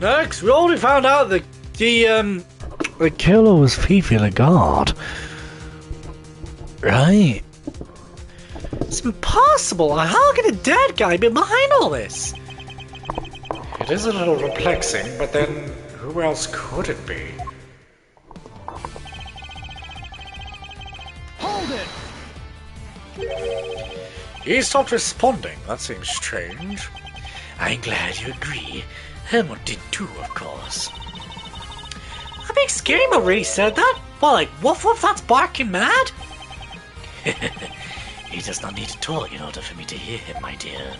Next, we already found out that the killer was Fifi Lagarde. Right. It's impossible. How could a dead guy be behind all this? It is a little perplexing, but then who else could it be? Hold it! He stopped responding. That seems strange. I'm glad you agree. Helmut did too, of course. I think Scary already said that. Well, like, woof woof, that's barking mad? He does not need to talk in order for me to hear him, my dear.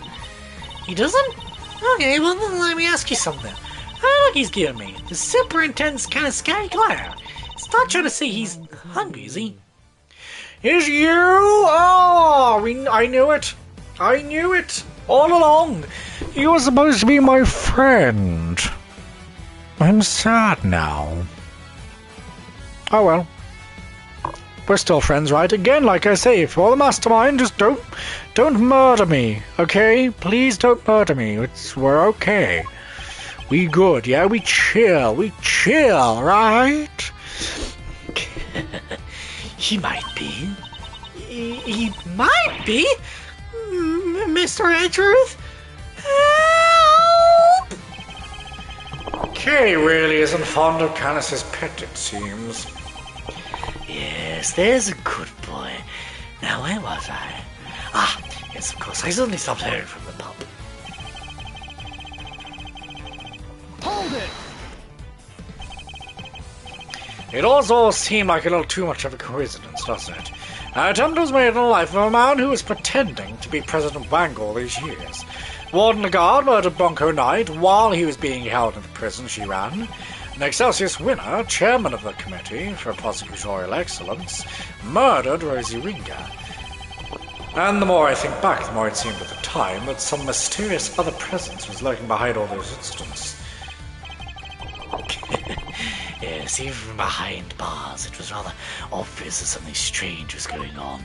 He doesn't? Okay, well then let me ask you something. How look he's giving me? The super intense kind of scary glare. It's not trying to say he's hungry, is he? Is you? Oh, I knew it. I knew it all along. You were supposed to be my friend. I'm sad now. Oh well. We're still friends, right? Again, like I say, if you're the mastermind, just don't murder me, okay? Please don't murder me. We're okay. We good, yeah? We chill, right? He might be. He might be? Mr. Edgeworth? Help! Kay really isn't fond of Canis's pet, it seems. Yes, there's a good boy. Now, where was I? Ah, yes, of course. I suddenly stopped hearing from the pub. Hold it! It also seemed like a little too much of a coincidence, doesn't it? An attempt was made on the life of a man who was pretending to be President Wang all these years. Warden Lagarde murdered Bunko Knight while he was being held in the prison she ran. An Excelsius winner, chairman of the Committee for Prosecutorial Excellence, murdered Rosie Ringer. And the more I think back, the more it seemed at the time that some mysterious other presence was lurking behind all those incidents. Yes, even from behind bars, it was rather obvious that something strange was going on.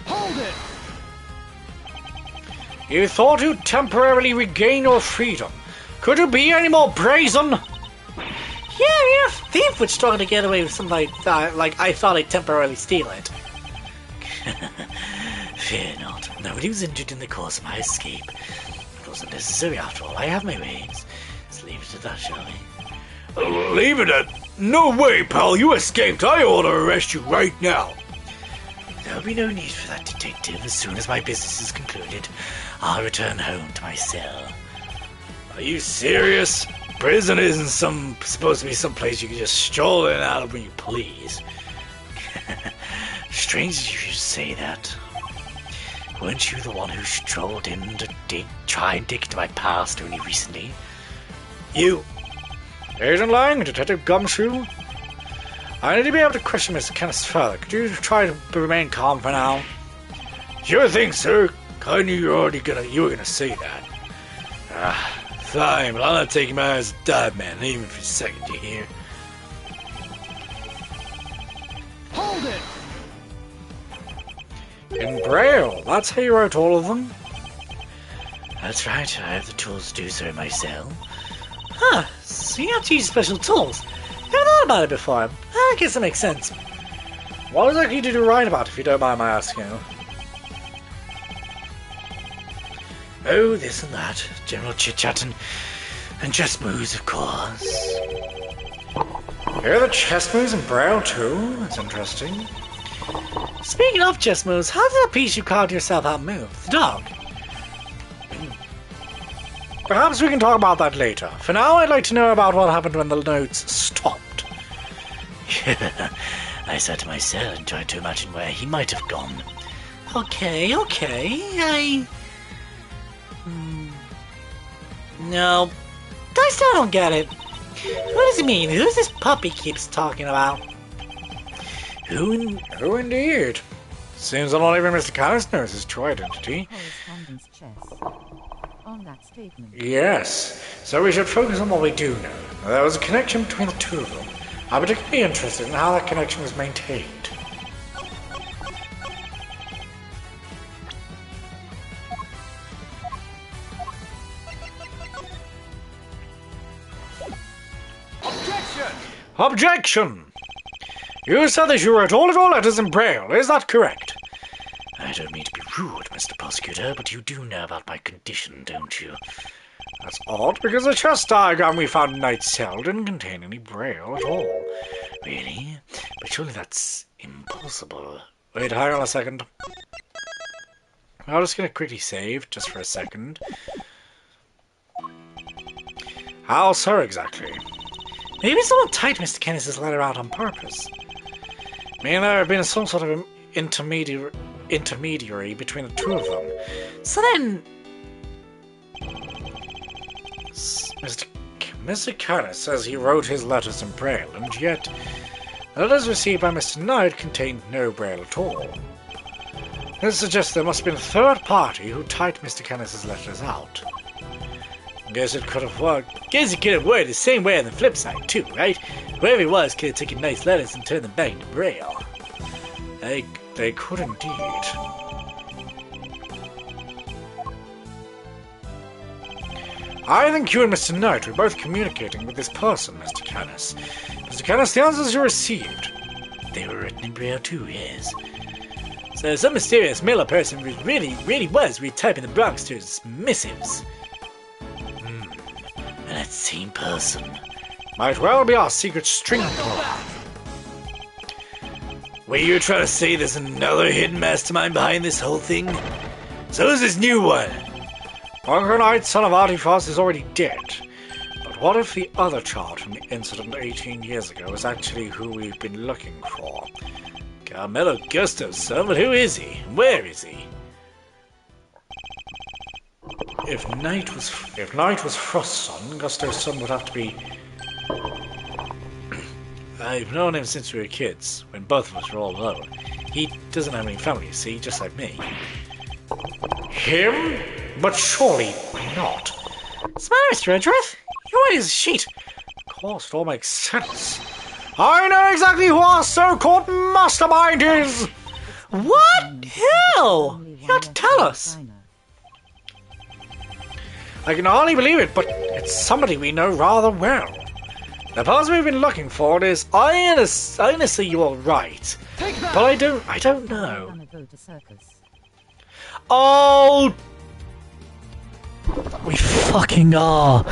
Hold it! You thought you'd temporarily regain your freedom. Could you be any more brazen? Yeah, you're a thief which trying to get away with something like that. Like, I thought I'd temporarily steal it. Fear not. Nobody was injured in the course of my escape. It wasn't necessary after all. I have my ways. Let's leave it at that, shall we? Leave it at... No way, pal. You escaped. I ought to arrest you right now. There'll be no need for that, detective. As soon as my business is concluded, I'll return home to my cell. Are you serious? Prison isn't supposed to be some place you can just stroll in and out of when you please. Strange that you should say that. Weren't you the one who strolled in to try and dig into my past only recently? You. Agent Lang, Detective Gumshoe. I need to be able to question Mr. Kenneth further. Could you try to remain calm for now? Sure thing, sir. I knew you were gonna say that. Fine, but I'm not taking my eyes as a dive man, even for a second, you hear? Hold it! In Braille, that's how you wrote all of them? That's right, I have the tools to do so in my cell. Huh, so you have to use special tools. Never thought about it before. I guess that makes sense. What exactly did you write about, if you don't mind my asking? Oh, this and that. General chit-chatting. And chess moves, of course. Here are the chess moves in Braille too? That's interesting. Speaking of chess moves, how did that piece you carved yourself out move? The dog? Perhaps we can talk about that later. For now, I'd like to know about what happened when the notes stopped. I sat in my cell and tried to imagine where he might have gone. Okay. No. I still don't get it. What does he mean? Who's this puppy keeps talking about? Who indeed? Seems that not even Mr. Callis knows his true identity. Correspondence chess. On that statement. Yes. So we should focus on what we do know. There was a connection between the two of them. I'm particularly interested in how that connection was maintained. Objection! Objection! You said that you wrote all of your letters in Braille, is that correct? I don't mean to be rude, Mr. Prosecutor, but you do know about my condition, don't you? That's odd, because the chess diagram we found in Knight's cell didn't contain any Braille at all. Really? But surely that's impossible. Wait, hang on a second. I'm just gonna quickly save, just for a second. How so, exactly? Maybe someone typed Mr. Kenneth's letter out on purpose. May there have been some sort of intermediary between the two of them. So then... Mr. Kenneth says he wrote his letters in Braille, and yet the letters received by Mr. Knight contained no Braille at all. This suggests there must have been a third party who typed Mr. Kenneth's letters out. Guess it could have worked. Guess it could have worked the same way on the flip side too, right? Whoever it was could have taken Knight's letters and turned them back into Braille. They could indeed. I think you and Mr. Knight were both communicating with this person, Mr. Kenneth. Mr. Kenneth, the answers you received. They were written in Braille too, yes. So some mysterious Miller person really was retyping the Bronxers' missives. And that same person. Might well be our secret string puller. Were you trying to say there's another hidden mastermind behind this whole thing? So who's this new one? Bunker Knight, son of Artifos, is already dead. But what if the other child from the incident 18 years ago is actually who we've been looking for? Carmelo Gusto's son, but who is he? Where is he? If Knight was Frost's son, Gusto's son would have to be... I've known him since we were kids, when both of us were all alone. He doesn't have any family, you see, just like me. Him? But surely not. What's the matter, Mr. Edgeworth? You're white as a sheet. Of course, it all makes sense. I know exactly who our so-called mastermind is! What? Who? You have to tell us. I can hardly believe it, but it's somebody we know rather well. The person we've been looking for is... I honestly, you're right. But I don't know. Gonna go to circus. Oh... We fucking are.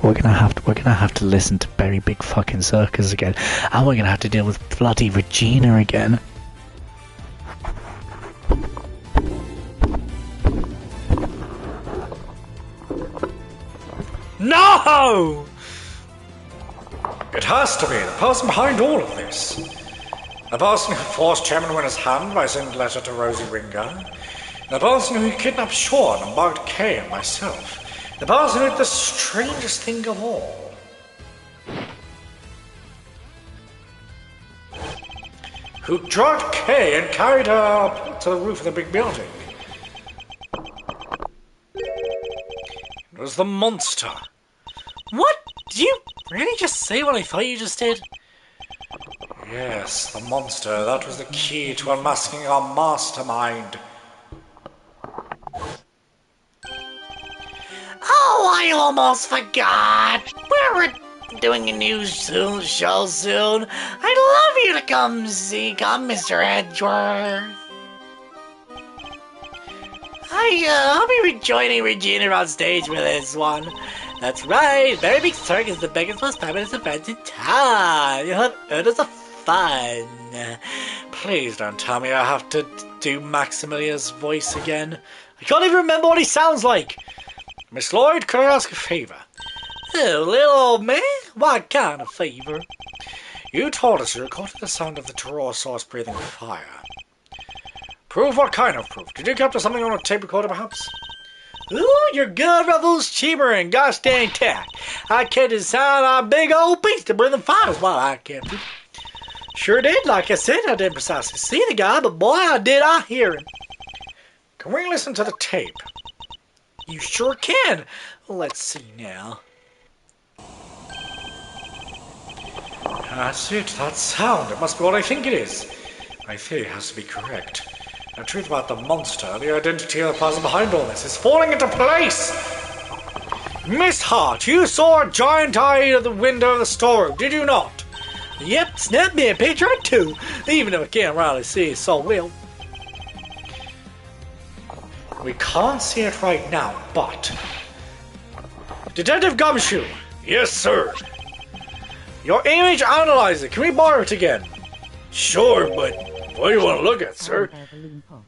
We're gonna have to listen to Very Big Fucking Circus again, and we're gonna have to deal with bloody Regina again. No! It has to be the person behind all of this. The person who forced Chairman Winner's hand by sending a letter to Rosie Ringer. The person who kidnapped Sean and bugged Kay and myself. The person who did the strangest thing of all. Who drugged Kay and carried her up to the roof of the big building. It was the monster. What? Did you really just say what I thought you just did? Yes, the monster. That was the key to unmasking our mastermind. Oh, I almost forgot. We're doing a new show soon. I'd love you to come, Mr. Edgeworth. I'll be joining Regina on stage for this one. That's right, Very Big Circus is the biggest, most fabulous event in town. You'll have hours of fun. Please don't tell me I have to do Maximilia's voice again. I can't even remember what he sounds like. Miss Lloyd, could I ask a favour? Oh, little old man? What kind of favour? You told us you recorded the sound of the Tyrannosaurus breathing fire. Proof? What kind of proof? Did you capture something on a tape recorder, perhaps? Ooh, your good Ruffles cheaper gosh dang tack. I catch the sound of a big old beast to breathing fires while I kept it. Sure did, like I said, I didn't precisely see the guy, but boy, I hear him. Can we listen to the tape? You sure can. Let's see now. That's it, that sound. It must be what I think it is. My theory has to be correct. The truth about the monster, the identity of the person behind all this, is falling into place! Miss Hart, you saw a giant eye at the window of the storeroom, did you not? Yep, snapped me a picture or two, even though I can't really see it so well. We can't see it right now, but... Detective Gumshoe! Yes, sir. Your image analyzer, can we borrow it again? Sure, but what do you want to look at, sir? Balloon pop.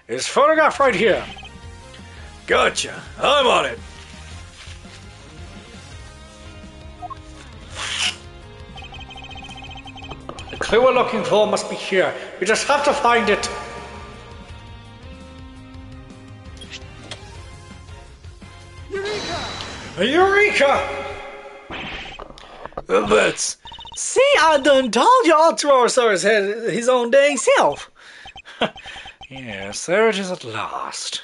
It's photographed right here. Gotcha. I'm on it. The clue we're looking for must be here. We just have to find it. Eureka! That's... See, I done told you Ultrasaurus had his own dang self. Yes, there it is at last.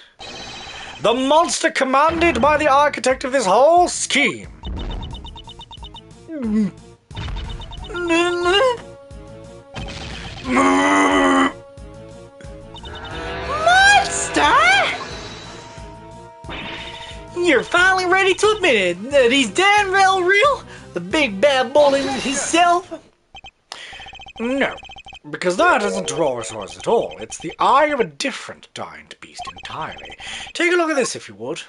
The monster commanded by the architect of this whole scheme. Monster! You're finally ready to admit it, that he's damn well real? The big bad bull himself? No, because that isn't Tyrannosaurus at all. It's the eye of a different giant beast entirely. Take a look at this if you would.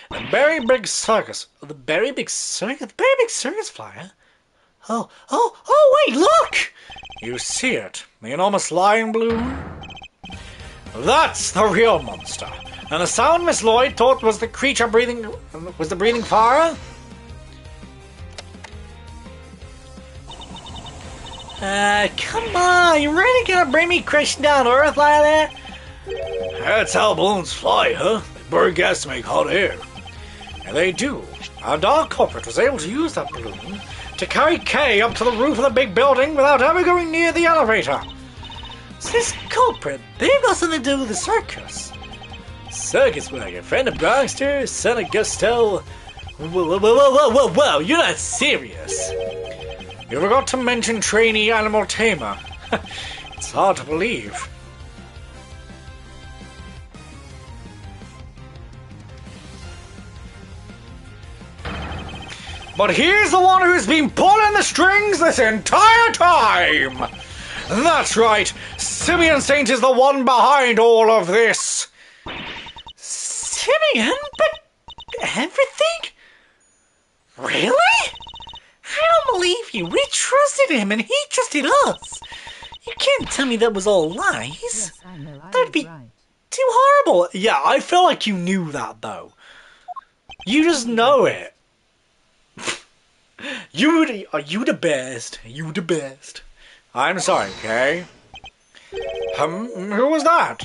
The very big circus. The very big circus flyer? Oh, wait, look! You see it, the enormous lion balloon? That's the real monster. And the sound Miss Lloyd thought was the creature breathing fire? Come on, you really gonna bring me crashing down to Earth like that? That's how balloons fly, huh? They burn gas to make hot air. And they do. Our dark culprit was able to use that balloon to carry Kay up to the roof of the big building without ever going near the elevator. So this culprit, they've got something to do with the circus. Circus wagon, friend of Bronxter, son of Gusto. Whoa, you're not serious. You forgot to mention trainee animal tamer. It's hard to believe. But here's the one who's been pulling the strings this entire time! That's right, Simeon Saint is the one behind all of this. Simeon? But everything? Really? I don't believe you. We trusted him and he trusted us. You can't tell me that was all lies. Yes, I know. That'd be right. too horrible. Yeah, I feel like you knew that though. You just know it. You the best. You the best. I'm sorry, okay? Who was that?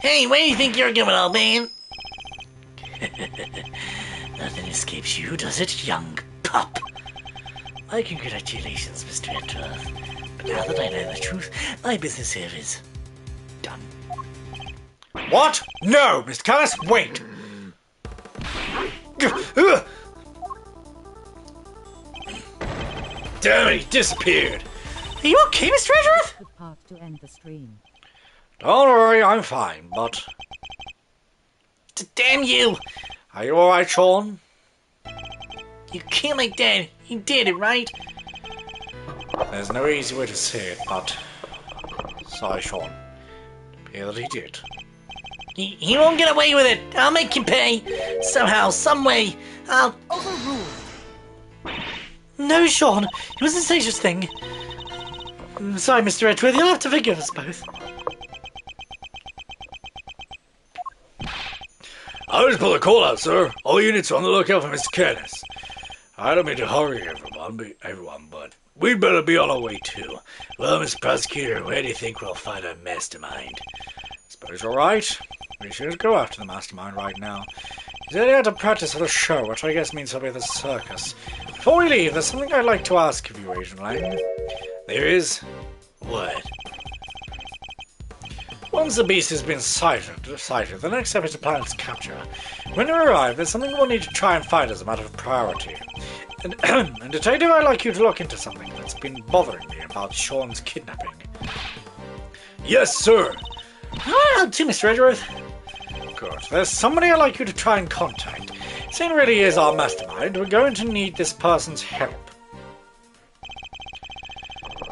Hey, where do you think you're going, old man? Nothing escapes you, does it, young pup? My congratulations, Mr. Edgeworth. But now that I know the truth, my business here is done. What? No, Mr. Callis, wait. Damn it, he disappeared. Are you okay, Mr. Edgeworth? Good part to end the stream. Don't worry, I'm fine, but... Damn you! Are you alright, Sean? You killed my dad. You did it, right? There's no easy way to say it, but... Sorry, Sean. It appears that he did. He won't get away with it. I'll make you pay. Somehow, some way. I'll... Overruled. No, Sean. It wasn't such a thing. Sorry, Mr. Edgeworth. You'll have to forgive us both. I just put a call out, sir. All units are on the lookout for Mr. Canis. I don't mean to hurry everyone, but we'd better be on our way too. Well, Mr. Prosecutor, where do you think we'll find our mastermind? Suppose you're right. We should go after the mastermind right now. He's only out to practice at a show, which I guess means he'll be at the circus. Before we leave, there's something I'd like to ask of you, Agent Lang. There is? What? Once the beast has been sighted, the next step is to plan its capture. When you arrive, there's something we'll need to try and find as a matter of priority. And, and Detective, I'd like you to look into something that's been bothering me about Sean's kidnapping. Yes, sir. Ah, to Mr. Edgeworth. Good. There's somebody I'd like you to try and contact. Seeing really is our mastermind, we're going to need this person's help.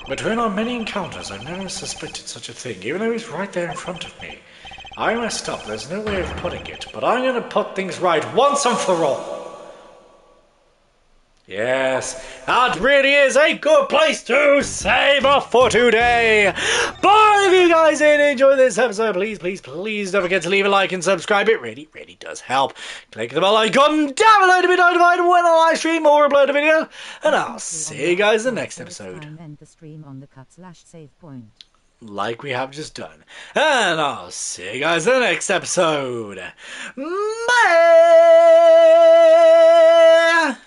Between our many encounters, I've never suspected such a thing, even though he's right there in front of me. I messed up, there's no way of putting it, but I'm going to put things right once and for all. Yes, that really is a good place to save up for today. But if you guys did enjoy this episode, please don't forget to leave a like and subscribe. It really does help. Click the bell icon down below to be notified when I live stream or upload a video. And I'll see you guys in the next episode. End the stream on the cut/save point. Like we have just done. And I'll see you guys in the next episode. Bye!